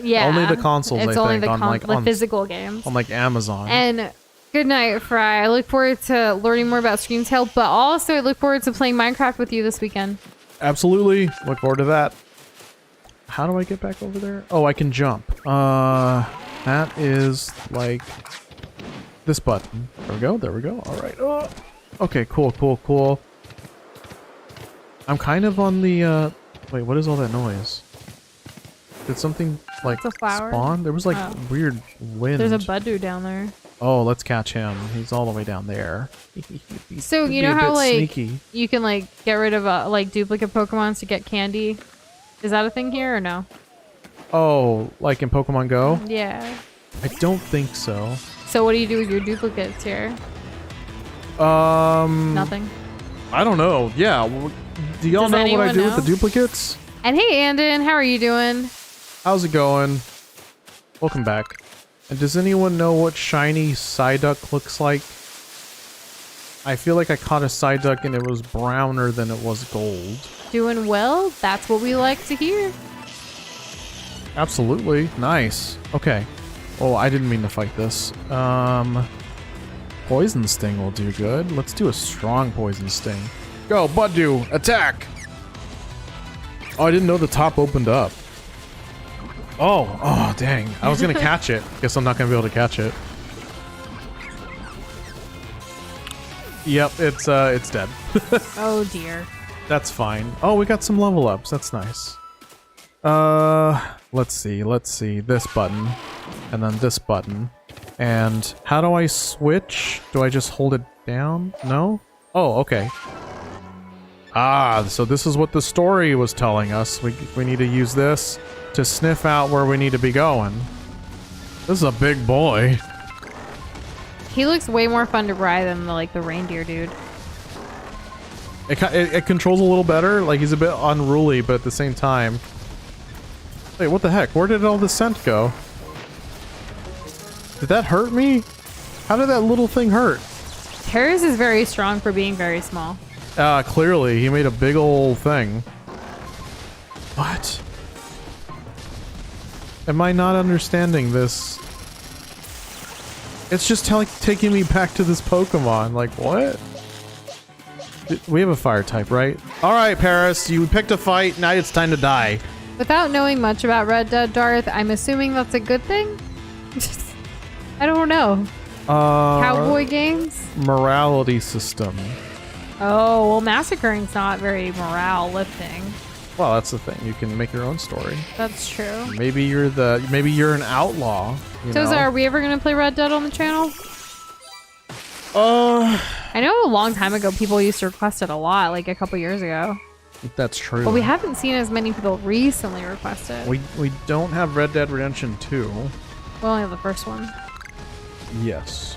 Yeah. Only the consoles, It's I only think, the physical games. on like Amazon. And good night, Fry. I look forward to learning more about Stream Tale, but also I look forward to playing Minecraft with you this weekend. Absolutely. Look forward to that. How do I get back over there? Oh, I can jump. That is like this button. There we go. There we go. All right. Oh. Okay, cool. I'm kind of on the, wait, what is all that noise? Did something, like, It's a flower. spawn? There was, like, weird wind. There's a Buddu down there. Oh, let's catch him. He's all the way down there. So, Could you be know a how, bit like, sneaky. you can, like, get rid of, like, duplicate Pokemons to get candy? Is that a thing here or no? Oh, like in Pokemon Go? Yeah. I don't think so. So what do you do with your duplicates here? Nothing. I don't know. Yeah. Do y'all Does know what I anyone do with the know? duplicates? And hey, Andon, how are you doing? How's it going? Welcome back. And does anyone know what shiny Psyduck looks like? I feel like I caught a Psyduck and it was browner than it was gold. Doing well? That's what we like to hear. Absolutely. Nice. Okay. Oh, I didn't mean to fight this. Poison Sting will do good. Let's do a strong Poison Sting. Go, Buddu! Attack! Oh, I didn't know the top opened up. Oh, dang. I was gonna catch it. Guess I'm not gonna be able to catch it. Yep, it's dead. Oh dear. That's fine. Oh, we got some level ups. That's nice. Let's see. This button. And then this button. And how do I switch? Do I just hold it down? No? Oh, okay. Ah, so this is what the story was telling us. We need to use this to sniff out where we need to be going. This is a big boy. He looks way more fun to ride than the reindeer dude. It controls a little better. Like, he's a bit unruly, but at the same time... Wait, what the heck? Where did all the scent go? Did that hurt me? How did that little thing hurt? Terrace is very strong for being very small. Clearly. He made a big old thing. What? Am I not understanding this? It's just taking me back to this Pokemon. Like, what? We have a fire type, right? Alright, Paris. You picked a fight. Now it's time to die. Without knowing much about Red Dead, Darth, I'm assuming that's a good thing? I don't know. Cowboy games? Morality system. Oh, well, massacring's not very morale lifting. Well, that's the thing. You can make your own story. That's true. Maybe you're an outlaw. So, are we ever gonna play Red Dead on the channel? I know a long time ago people used to request it a lot, like a couple years ago. That's true. But we haven't seen as many people recently request it. We don't have Red Dead Redemption 2. We only have the first one. Yes.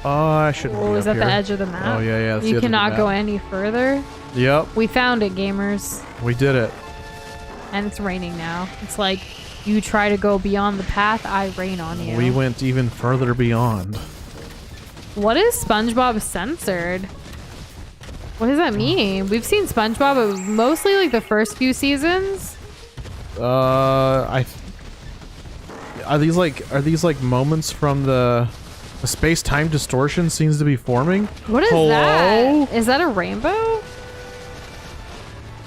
I shouldn't. Oh, be is up that the here. edge of the map? Oh yeah, that's the You edge of the cannot go map. any further. Yep, We found it, gamers. we did it. And it's raining now. It's like you try to go beyond the path, I rain on you. We went even further beyond. What is SpongeBob censored? What does that mean? We've seen SpongeBob mostly like the first few seasons. Are these like moments from the space-time distortion seems to be forming? What is Hello? that? Is that a rainbow?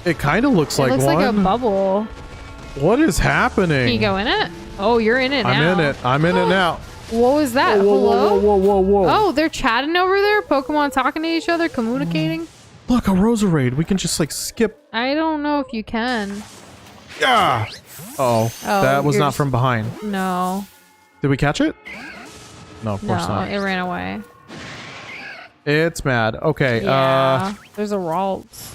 It kind of looks It like looks one. like a bubble. What is happening? Can you go in it? Oh, you're in it now. I'm in it now. What was that? Whoa, Hello? whoa. Oh, they're chatting over there? Pokemon talking to each other, communicating? Look, a Roserade. We can just like skip. I don't know if you can. Yeah. Oh, that was you're not just- from behind. No. Did we catch it? No, of course No, not. it ran away. It's mad. Okay. Yeah. There's a Ralts.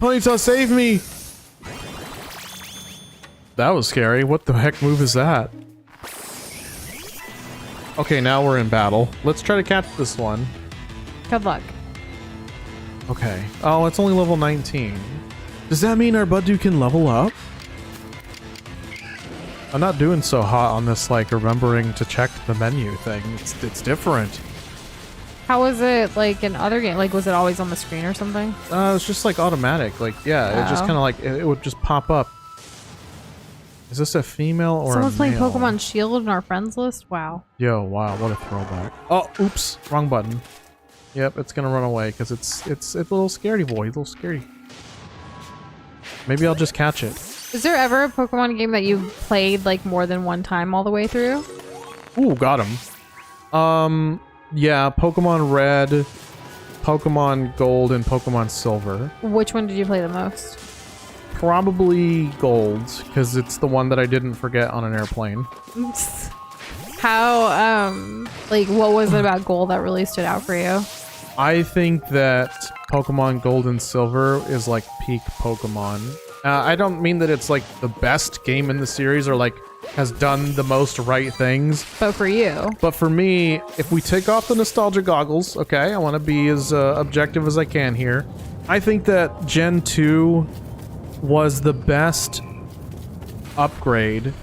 Ponytail, save me! That was scary. What the heck move is that? Okay, now we're in battle. Let's try to catch this one. Good luck. Okay. Oh, it's only level 19. Does that mean our Buddu can level up? I'm not doing so hot on this, like, remembering to check the menu thing. It's different. How was it, like, in other games? Like, was it always on the screen or something? It's just, like, automatic. Like, yeah, it just kind of, like, it would just pop up. Is this a female or Someone's a playing male? Pokemon Shield in our friends list? Wow. Yo, wow, what a throwback. Oh, oops, wrong button. Yep, it's gonna run away because it's a little scaredy boy, a little scary. Maybe I'll just catch it. Is there ever a Pokemon game that you played like more than one time all the way through? Ooh, got him. Yeah, Pokemon Red, Pokemon Gold, and Pokemon Silver. Which one did you play the most? Probably Gold, because it's the one that I didn't forget on an airplane. How, like, what was it about Gold that really stood out for you? I think that Pokemon Gold and Silver is like peak Pokemon. I don't mean that it's like the best game in the series or like has done the most right things. But for you. But for me, if we take off the nostalgia goggles, okay, I want to be as objective as I can here. I think that Gen 2 was the best upgrade,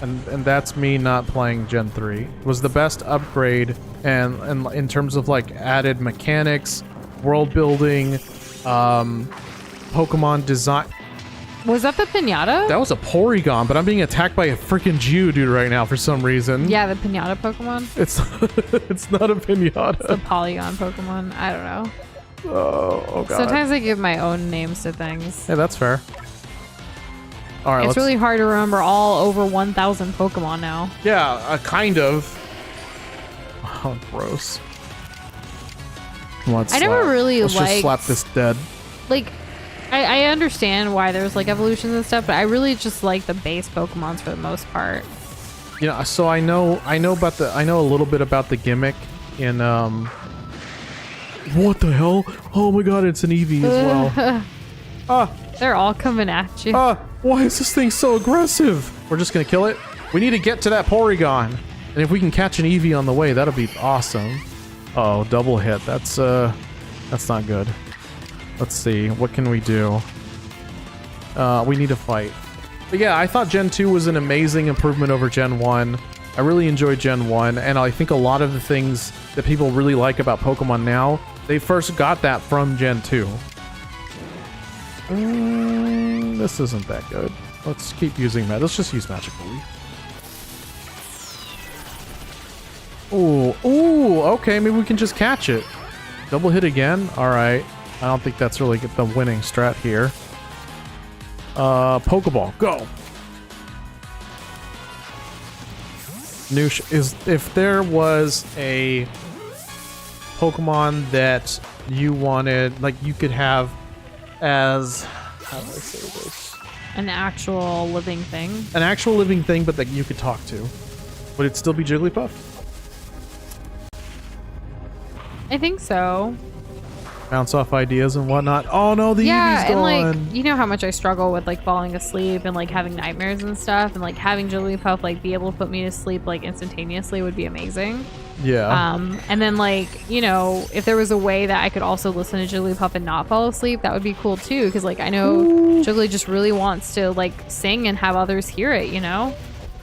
and that's me not playing Gen 3. Was the best upgrade and in terms of like added mechanics, world building, Pokemon design. Was that the pinata? That was a Porygon, but I'm being attacked by a freaking Geodude right now for some reason. Yeah, the pinata Pokemon. It's not a pinata. It's the Polygon Pokemon. I don't know. Oh god. Sometimes I give my own names to things. Yeah, that's fair. All right, It's really hard to remember all over 1,000 Pokemon now. Yeah, kind of. Oh, gross. I never really Let's liked... just slap this dead. Like, I understand why there's like evolutions and stuff, but I really just like the base Pokemons for the most part. You know, so I know a little bit about the gimmick in what the hell? Oh my god, it's an Eevee as well. They're all coming at you. Why is this thing so aggressive? We're just gonna kill it. We need to get to that Porygon, and if we can catch an Eevee on the way, that'll be awesome. Oh, double hit. That's not good. Let's see, what can we do? We need to fight. But yeah, I thought Gen 2 was an amazing improvement over Gen 1. I really enjoyed Gen 1, and I think a lot of the things that people really like about Pokemon now, they first got that from Gen 2. This isn't that good. Let's keep using that. Let's just use Magical Leaf. Ooh, okay, maybe we can just catch it. Double hit again? Alright. I don't think that's really the winning strat here. Pokeball, go! If there was a Pokemon that you wanted, like you could have as, how do I say this? An actual living thing. An actual living thing, but that you could talk to. Would it still be Jigglypuff? I think so. Bounce off ideas and whatnot. Oh no, the Eevee's and gone. like, you know how much I struggle with like falling asleep and like having nightmares and stuff, and like having Jigglypuff like be able to put me to sleep like instantaneously would be amazing. Yeah. And then like, you know, if there was a way that I could also listen to Jigglypuff and not fall asleep, that would be cool too, because like I know Jiggly just really wants to like sing and have others hear it, you know?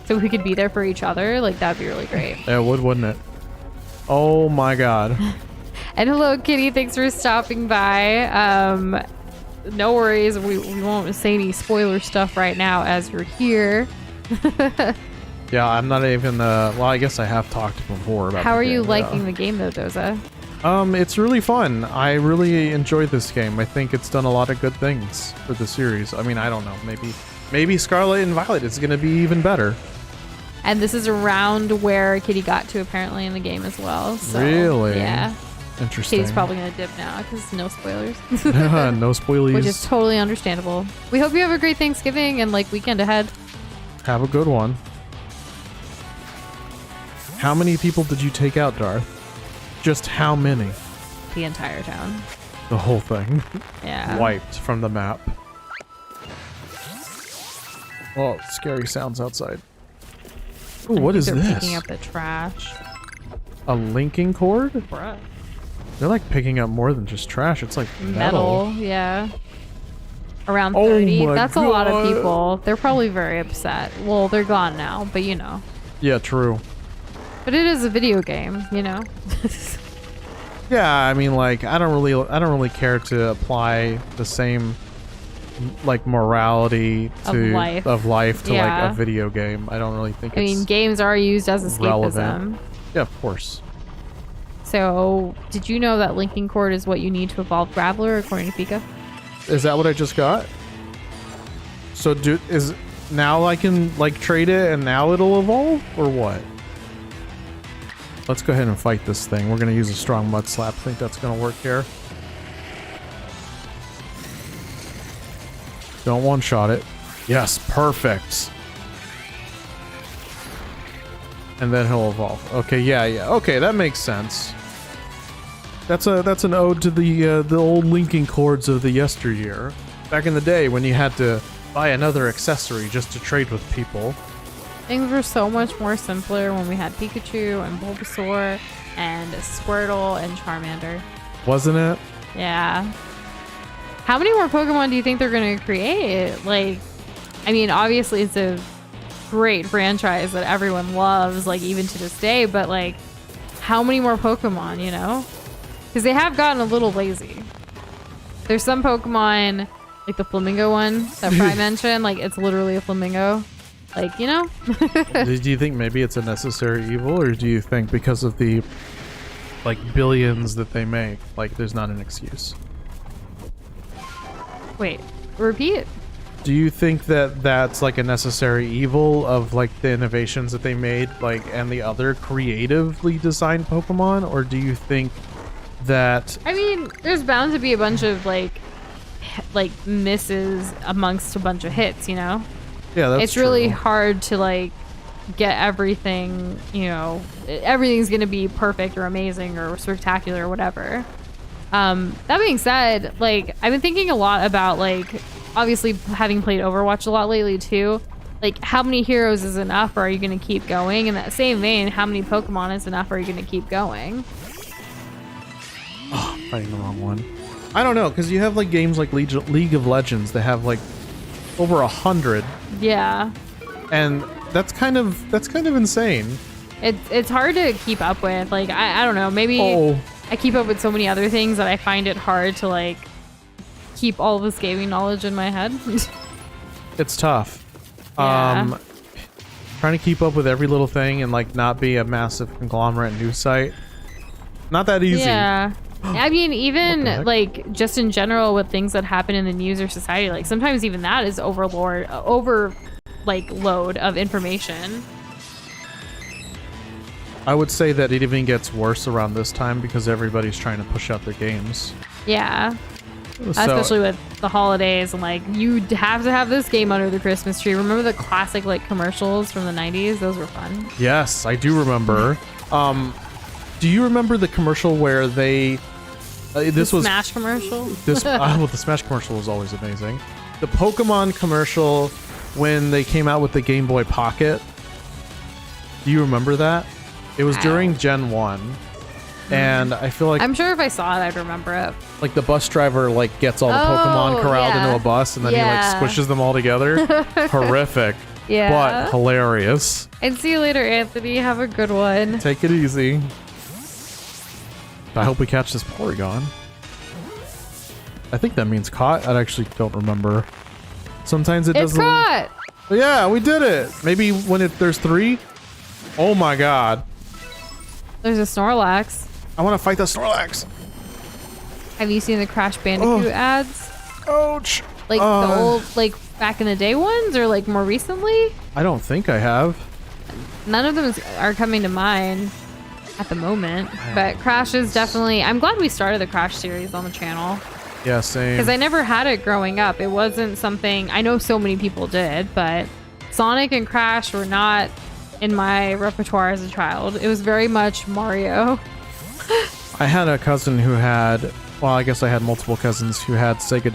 So if we could be there for each other, like that'd be really great. It would, wouldn't it? Oh my god. And hello, Kitty. Thanks for stopping by. No worries. We won't say any spoiler stuff right now as you're here. Yeah, I'm not even, well, I guess I have talked before about How the are you game, liking the game, though, Doza? It's really fun. I really enjoyed this game. I think it's done a lot of good things for the series. I mean, I don't know. Maybe Scarlet and Violet is going to be even better. And this is around where Kitty got to, apparently, in the game as well. So, really? Yeah. Interesting. Kitty's probably going to dip now because no spoilers. No spoilies. Which is totally understandable. We hope you have a great Thanksgiving and, like, weekend ahead. Have a good one. How many people did you take out, Darth? Just how many? The entire town. The whole thing. Yeah. Wiped from the map. Oh, scary sounds outside. Ooh, what is they're this? Picking up the trash. A linking cord? Bruh. They're like picking up more than just trash. It's like metal. Yeah. around Oh 30. my That's a lot of God. people. They're probably very upset. Well, they're gone now, but you know. Yeah, true. But it is a video game, you know. Yeah, I mean, like, I don't really care to apply the same like morality of life to Yeah. like a video game. I don't really think I mean, games are used as escapism. relevant. Yeah, of course. So, did you know that linking cord is what you need to evolve Graveler according to Pika? Is that what I just got? So is now I can like trade it and now it'll evolve or what? Let's go ahead and fight this thing. We're gonna use a strong mud slap. I think that's gonna work here. Don't one-shot it. Yes, perfect. And then he'll evolve. Okay, yeah. Okay, that makes sense. That's an ode to the old linking cords of the yesteryear. Back in the day when you had to buy another accessory just to trade with people. Things were so much more simpler when we had Pikachu and Bulbasaur and Squirtle and Charmander. Wasn't it? Yeah. How many more Pokemon do you think they're going to create? Like, I mean, obviously it's a great franchise that everyone loves, like even to this day, but like, how many more Pokemon, you know? Because they have gotten a little lazy. There's some Pokemon, like the flamingo one that Fry mentioned, like it's literally a flamingo. Like, you know? Do you think maybe it's a necessary evil, or do you think because of the like billions that they make, like there's not an excuse? Wait, repeat. Do you think that that's like a necessary evil of like the innovations that they made, like, and the other creatively designed Pokemon, or do you think that? I mean, there's bound to be a bunch of like misses amongst a bunch of hits, you know? Yeah, that's it's really true. hard to like get everything, you know, everything's gonna be perfect or amazing or spectacular or whatever. That being said, like I've been thinking a lot about like obviously having played Overwatch a lot lately too, like how many heroes is enough, or are you gonna keep going? In that same vein, how many Pokemon is enough, or are you gonna keep going? Oh, fighting the wrong one. I don't know, because you have like games like League of Legends that have like over 100. Yeah. And that's kind of insane. It's hard to keep up with. Like I don't know, maybe I keep up with so many other things that I find it hard to like keep all this gaming knowledge in my head. It's tough. Yeah. Trying to keep up with every little thing and like not be a massive conglomerate news site. Not that easy. Yeah. I mean, even What the heck? like just in general with things that happen in the news or society, like sometimes even that is load of information. I would say that it even gets worse around this time because everybody's trying to push out their games. Yeah. So, Especially with the holidays and like you have to have this game under the Christmas tree. Remember the classic like commercials from the 90s? Those were fun. yes, I do remember. Do you remember the commercial where they this was Smash commercial? this well, the Smash commercial was always amazing. The Pokemon commercial when they came out with the Game Boy Pocket. Do you remember that? It was during Gen 1. And I feel like I'm sure if I saw it, I'd remember it. like the bus driver like gets all the Pokemon corralled into a bus and then he like squishes them all together. Horrific. Yeah. But hilarious. And see you later, Anthony. Have a good one. Take it easy. I hope we catch this Porygon. I think that means caught. I actually don't remember. Sometimes it It's doesn't. caught! Yeah, we did it. Maybe when there's 3. Oh my god. There's a Snorlax. I want to fight the Snorlax. Have you seen the Crash Bandicoot ads? Ouch. Like the old, like back in the day ones, or like more recently? I don't think I have. None of them are coming to mind at the moment. But Crash is definitely. I'm glad we started the Crash series on the channel Yeah, same. because I never had it growing up. It wasn't something I know so many people did, but Sonic and Crash were not in my repertoire as a child. It was very much Mario. I had a cousin who had, well, I guess I had multiple cousins who had a Sega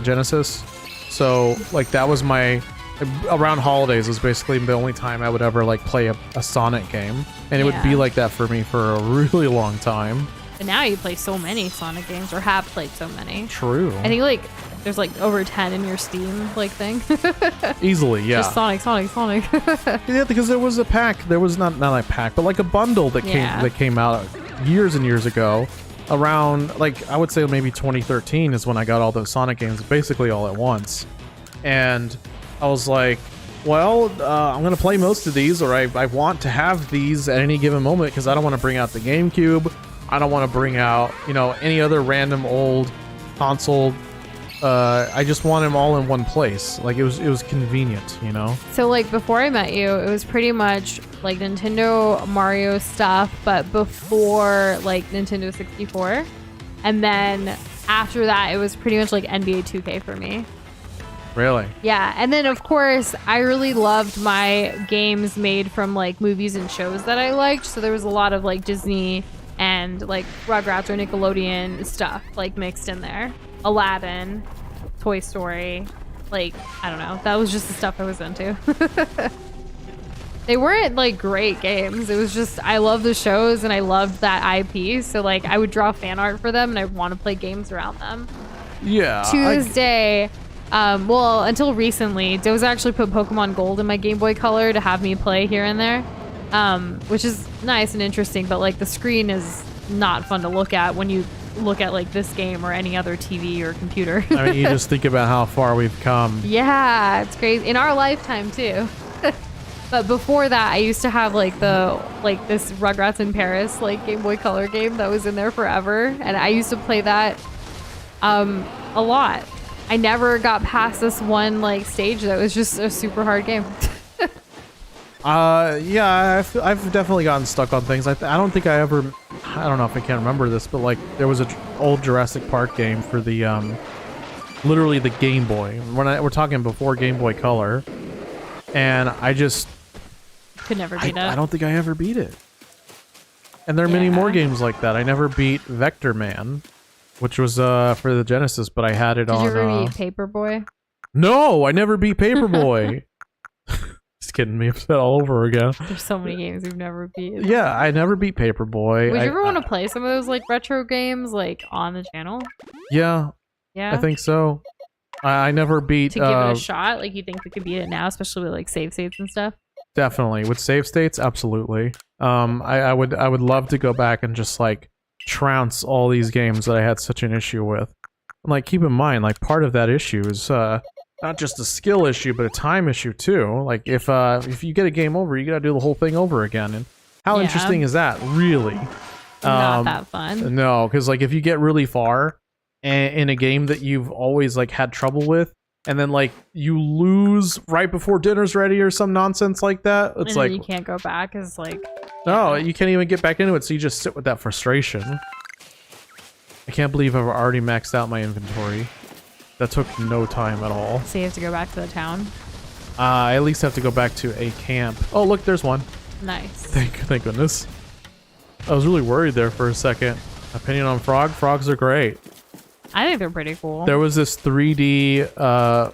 Genesis. So like that was my, around holidays was basically the only time I would ever like play a Sonic game. And it would be like that for me for a really long time. But now you play so many Sonic games, or have played so many. True. I think like there's like over 10 in your Steam like thing. Easily, yeah. Just Sonic. Yeah, because there was a pack. There was not a pack, but like a bundle that came out years and years ago. Around, like, I would say maybe 2013 is when I got all those Sonic games, basically all at once. And I was like, well, I'm going to play most of these, or I want to have these at any given moment, because I don't want to bring out the GameCube. I don't want to bring out, any other random old console. I just want them all in one place. Like, it was convenient, So, like, before I met you, it was pretty much like Nintendo Mario stuff, but before like Nintendo 64. And then after that, it was pretty much like NBA 2K for me. Really? Yeah. And then, of course, I really loved my games made from like movies and shows that I liked. So there was a lot of like Disney and like Rugrats or Nickelodeon stuff like mixed in there. Aladdin, Toy Story, like, I don't know. That was just the stuff I was into. They weren't like great games. It was just, I love the shows and I loved that IP. So like I would draw fan art for them and I want to play games around them. Yeah. To this day, well, until recently, Doze actually put Pokemon Gold in my Game Boy Color to have me play here and there, which is nice and interesting, but like the screen is not fun to look at when you look at like this game or any other TV or computer. I mean, you just think about how far we've come. Yeah, it's crazy. In our lifetime too. But before that, I used to have like this Rugrats in Paris like Game Boy Color game that was in there forever, and I used to play that a lot. I never got past this one like stage that was just a super hard game. Yeah, I've definitely gotten stuck on things. I don't think I don't know if I can remember this, but like there was an old Jurassic Park game for the literally the Game Boy. We're talking before Game Boy Color, and I just could never beat it. I don't think I ever beat it. And there are many more games like that. I never beat Vector Man, which was for the Genesis, but I had it on. Did you ever beat Paperboy? No, I never beat Paperboy. Just kidding me upset all over again. There's so many games we've never beat. Yeah, I never beat Paperboy. Would you ever want to play some of those like retro games like on the channel? Yeah. Yeah. I think so. I never beat. To give it a shot, like you think we could beat it now, especially with like save states and stuff. Definitely with save states, absolutely. I would love to go back and just like trounce all these games that I had such an issue with. And, like, keep in mind, like, part of that issue is not just a skill issue, but a time issue too. Like, if you get a game over, you gotta do the whole thing over again. And how interesting is that, really? Not that fun. No, because like if you get really far in a game that you've always like had trouble with, and then like you lose right before dinner's ready or some nonsense like that, it's and like you can't go back. Is like no, you can't even get back into it. So you just sit with that frustration. I can't believe I've already maxed out my inventory. That took no time at all. So you have to go back to the town. I at least have to go back to a camp. Oh, look, there's one. Nice. Thank goodness. I was really worried there for a second. Opinion on frog? Frogs are great. I think they're pretty cool. There was this 3D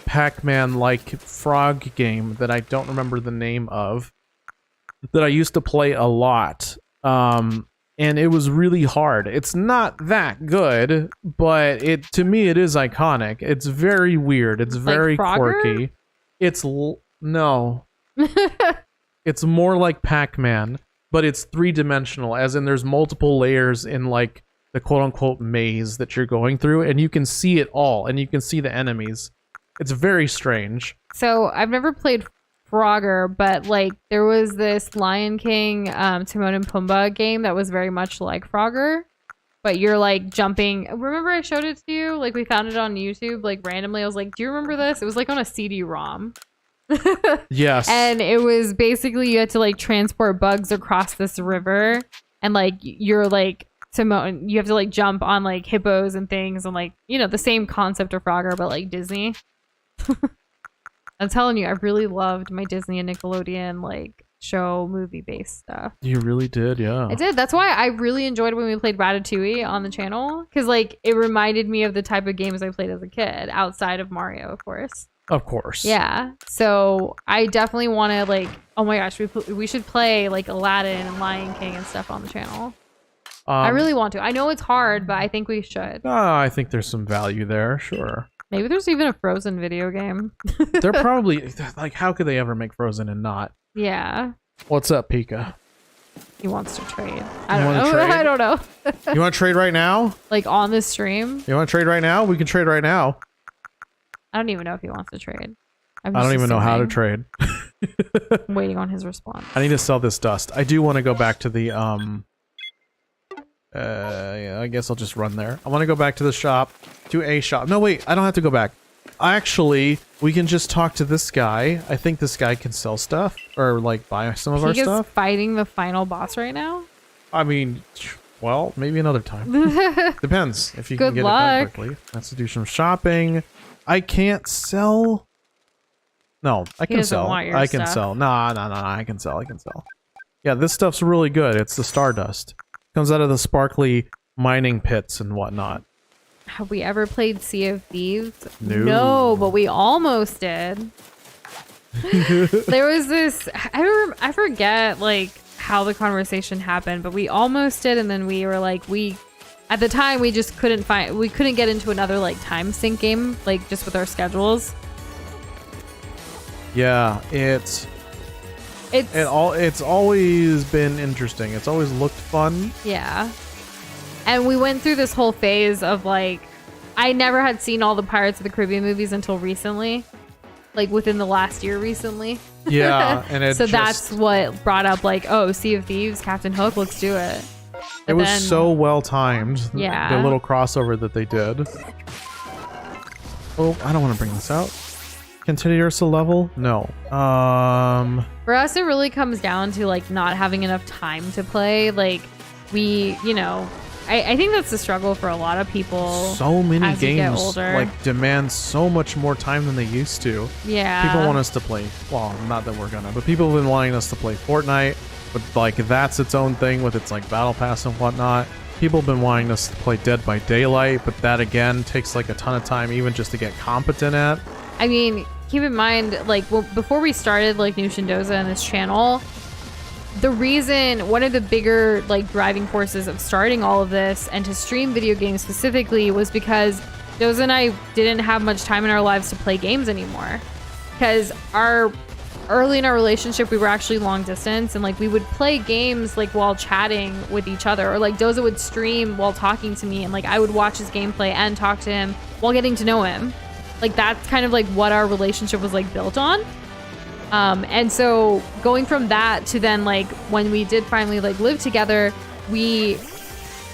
Pac-Man-like frog game that I don't remember the name of that I used to play a lot. And it was really hard. It's not that good, but to me it is iconic. It's very weird. It's very like quirky. No. It's more like Pac-Man, but it's three-dimensional, as in there's multiple layers in like the quote-unquote maze that you're going through, and you can see it all, and you can see the enemies. It's very strange. So I've never played Frogger, but like there was this Lion King Timon and Pumbaa game that was very much like Frogger, but you're like jumping. Remember I showed it to you? Like we found it on YouTube like randomly. I was like, do you remember this? It was like on a CD-ROM. Yes. And it was basically you had to like transport bugs across this river, and like you're like Timon, you have to like jump on like hippos and things, and like, you know, the same concept of Frogger but like Disney. I'm telling you, I really loved my Disney and Nickelodeon like show movie based stuff. You really did, yeah. I did. That's why I really enjoyed when we played Ratatouille on the channel, because like it reminded me of the type of games I played as a kid, outside of Mario, of course. Of course. Yeah. So I definitely want to like, oh my gosh, we should play like Aladdin and Lion King and stuff on the channel. I really want to. I know it's hard, but I think we should. I think there's some value there. Sure. Maybe there's even a Frozen video game. They're probably like, how could they ever make Frozen and not? Yeah. What's up, Pika? He wants to trade. I don't know. Trade? I don't know. You want to trade right now? Like on the stream? You want to trade right now? We can trade right now. I don't even know if he wants to trade. I don't even know how to trade. I'm waiting on his response. I need to sell this dust. I do want to go back to the yeah, I guess I'll just run there. I want to go back to the shop, to a shop. No, wait, I don't have to go back. Actually, we can just talk to this guy. I think this guy can sell stuff or like buy some of our stuff. He's fighting the final boss right now. I mean, well, maybe another time. Depends if you Good can get luck. it done quickly. Let's do some shopping. I can't sell. No, I can sell. I can sell. Nah, I can sell. I can sell. Yeah, this stuff's really good. It's the Stardust. Comes out of the sparkly mining pits and whatnot. Have we ever played Sea of Thieves? No, but we almost did. There was this, I forget like how the conversation happened, but we almost did, and then we were like, at the time we just couldn't get into another like time sync game, like just with our schedules. Yeah, it's always been interesting. It's always looked fun. Yeah. And we went through this whole phase of like, I never had seen all the Pirates of the Caribbean movies until recently, like within the last year recently. Yeah, and so that's what brought up like, oh, Sea of Thieves, Captain Hook, let's do it. It was so well timed. Yeah. The little crossover that they did. Oh, I don't want to bring this out. Continue Ursa level? No. For us, it really comes down to like not having enough time to play. Like we, I think that's the struggle for a lot of people. So many as you get games older. like demand so much more time than they used to. Yeah. People want us to play. Well, not that we're gonna, but people have been wanting us to play Fortnite. But like that's its own thing with its like battle pass and whatnot. People have been wanting us to play Dead by Daylight, but that again takes like a ton of time even just to get competent at. I mean, keep in mind, like, before we started, like, New Shindoza and this channel, one of the bigger, like, driving forces of starting all of this and to stream video games specifically was because Doza and I didn't have much time in our lives to play games anymore. Because early in our relationship, we were actually long distance, and, like, we would play games, like, while chatting with each other. Or, like, Doza would stream while talking to me, and, like, I would watch his gameplay and talk to him while getting to know him. Like that's kind of like what our relationship was like built on. And so going from that to then like when we did finally like live together, we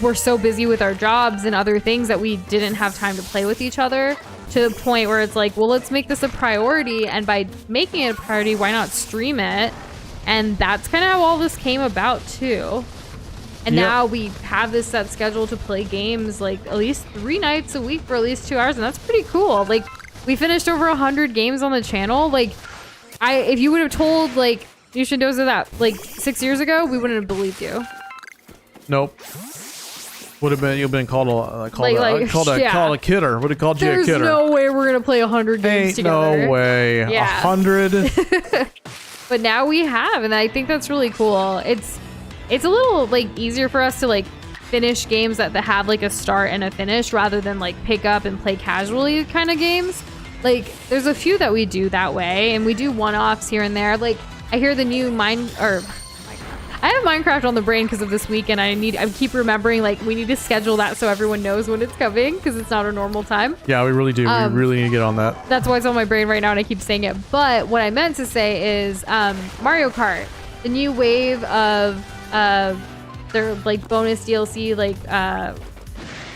were so busy with our jobs and other things that we didn't have time to play with each other, to the point where it's like, well, let's make this a priority. And by making it a priority, why not stream it? And that's kind of how all this came about too. And now we have this set schedule to play games like at least 3 nights a week for at least 2 hours, and that's pretty cool. Like we finished over 100 games on the channel. Like if you would have told like New Shindoza that like 6 years ago, we wouldn't have believed you. Nope. Would have been you've been called a kidder. Would have called you a kidder. There's no way we're gonna play 100 games together. No way. Yeah. 100. But now we have, and I think that's really cool. It's a little like easier for us to like finish games that have like a start and a finish rather than like pick up and play casually kind of games. Like there's a few that we do that way, and we do one-offs here and there. Like I hear the new I have Minecraft on the brain because of this weekend. I keep remembering like we need to schedule that so everyone knows when it's coming because it's not a normal time. Yeah, we really do. We really need to get on that. That's why it's on my brain right now and I keep saying it. But what I meant to say is Mario Kart, the new wave of their like bonus DLC like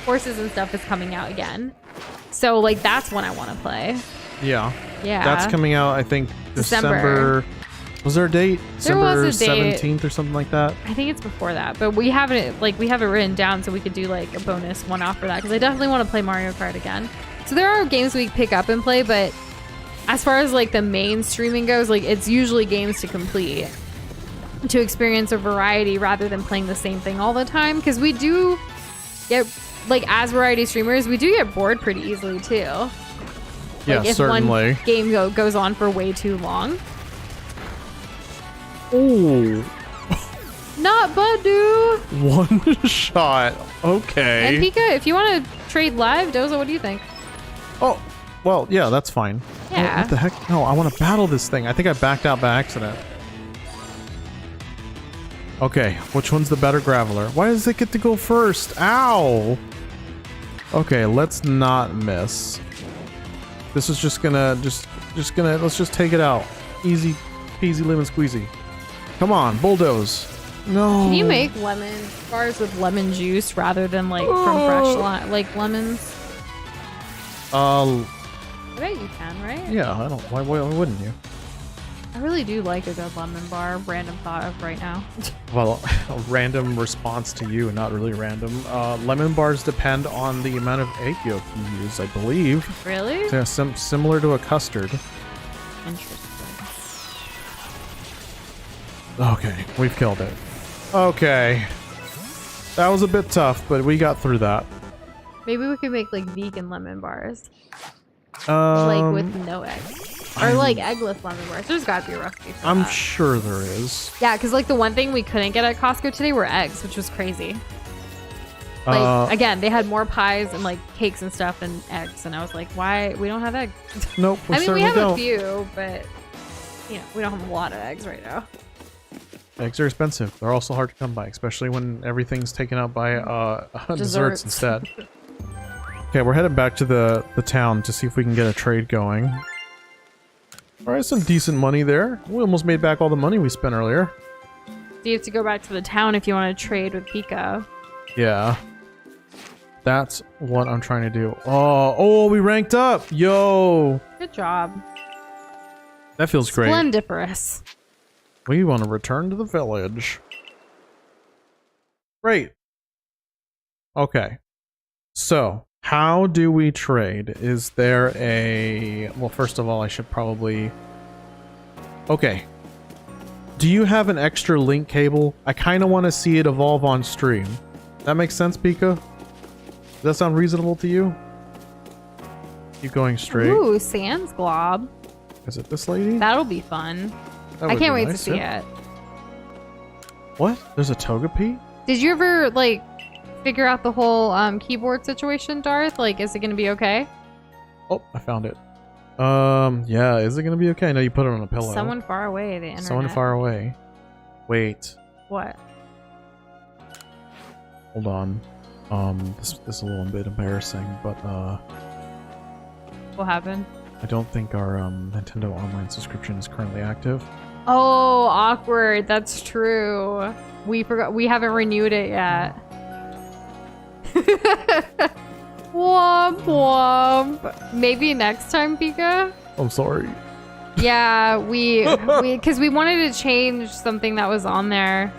courses and stuff is coming out again. So like that's when I want to play. Yeah. Yeah. That's coming out I think December. Was there a date? December 17th or something like that? I think it's before that, but we have it written down so we could do like a bonus one-off for that because I definitely want to play Mario Kart again. So there are games we pick up and play, but as far as like the main streaming goes, like it's usually games to complete, to experience a variety rather than playing the same thing all the time, because we do get like as variety streamers we do get bored pretty easily too. Yeah, like if certainly. one game goes on for way too long. Ooh. Not Badu. One shot. Okay. And Pika, if you want to trade live, Doza, what do you think? Oh, well, yeah, that's fine. Yeah. Oh, what the heck? No, I want to battle this thing. I think I backed out by accident. Okay, which one's the better Graveler? Why does it get to go first? Ow! Okay, let's not miss. This is just gonna, let's just take it out. Easy peasy lemon squeezy. Come on, bulldoze. No. Can you make lemon bars with lemon juice rather than like from fresh like lemons? I bet you can, right? Yeah, I don't. Why wouldn't you? I really do like a good lemon bar. Random thought of right now. Well, a random response to you, not really random. Lemon bars depend on the amount of egg yolk you use, I believe. Really? Yeah, similar to a custard. Interesting. Okay, we've killed it. Okay. That was a bit tough, but we got through that. Maybe we could make like vegan lemon bars. Like with no eggs. Or like eggless lemon bars. There's gotta be a recipe for I'm that. sure there is. Yeah, because like the one thing we couldn't get at Costco today were eggs, which was crazy. Like again, they had more pies and like cakes and stuff than eggs, and I was like, why we don't have eggs? Nope, we I mean, certainly we have don't. a few, but you know, we don't have a lot of eggs right now. Eggs are expensive. They're also hard to come by, especially when everything's taken out by desserts instead. Okay, we're headed back to the town to see if we can get a trade going. Alright, some decent money there. We almost made back all the money we spent earlier. So you have to go back to the town if you want to trade with Pika. Yeah. That's what I'm trying to do. Oh, we ranked up! Yo! Good job. That feels great. Splendiferous. We want to return to the village. Great. Okay. So, how do we trade? Is there a... Well, first of all, I should probably... Okay. Do you have an extra link cable? I kind of want to see it evolve on stream. That makes sense, Pika? Does that sound reasonable to you? Keep going straight. Ooh, Sans Glob. Is it this lady? That'll be fun. That I would can't be wait to nice, see yeah. it. What? There's a Togepi? Did you ever, like, figure out the whole keyboard situation, Darth? Like, is it going to be okay? Oh, I found it. Yeah, is it gonna be okay? No, you put it on a pillow. Someone far away, the internet. Someone far away. Wait. What? Hold on. This is a little bit embarrassing, but What happened? I don't think our Nintendo Online subscription is currently active. Oh, awkward. That's true. We forgot. We haven't renewed it yet. Womp womp. Maybe next time, Pika? I'm sorry. Yeah, because we wanted to change something that was on there.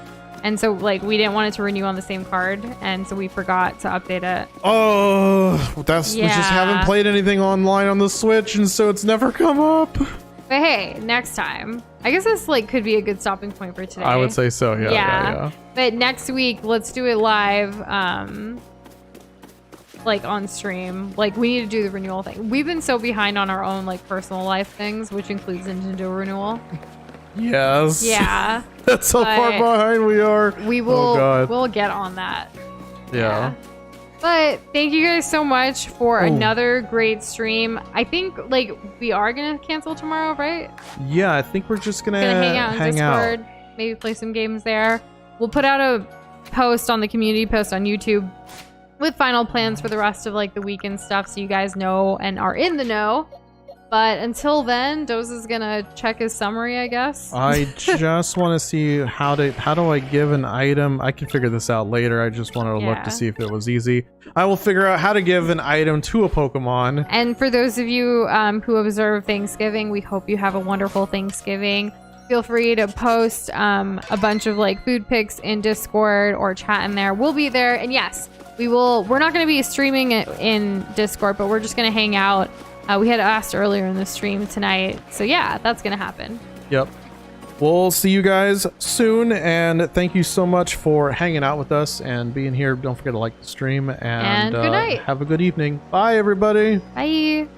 And so, like, we didn't want it to renew on the same card. And so we forgot to update it. Oh, we just haven't Yeah. played anything online on the Switch, and so it's never come up. But hey, next time. I guess this, like, could be a good stopping point for today. I would say so, yeah. But next week, let's do it live. Like on stream. Like, we need to do the renewal thing. We've been so behind on our own like personal life things, which includes Nintendo renewal. Yes. Yeah. That's how far behind we are. We will Oh, God. we'll get on that. Yeah. But thank you guys so much for another great stream. I think like we are gonna cancel tomorrow, right? Yeah, I think we're just gonna Hang out on Discord, maybe play some games there. We'll put out a post on the community post on YouTube with final plans for the rest of like the weekend stuff, so you guys know and are in the know. But until then, Doza's gonna check his summary, I guess. I just want to see how do I give an item. I can figure this out later. I just wanted to look to see if it was easy. I will figure out how to give an item to a Pokemon. And for those of you who observe Thanksgiving, we hope you have a wonderful Thanksgiving. Feel free to post a bunch of like food pics in Discord or chat in there. We'll be there, and yes, we will. We're not going to be streaming it in Discord, but we're just going to hang out. We had asked earlier in the stream tonight, so yeah, that's going to happen. Yep. We'll see you guys soon, and thank you so much for hanging out with us and being here. Don't forget to like the stream, and good night. Have a good evening. Bye, everybody. Bye.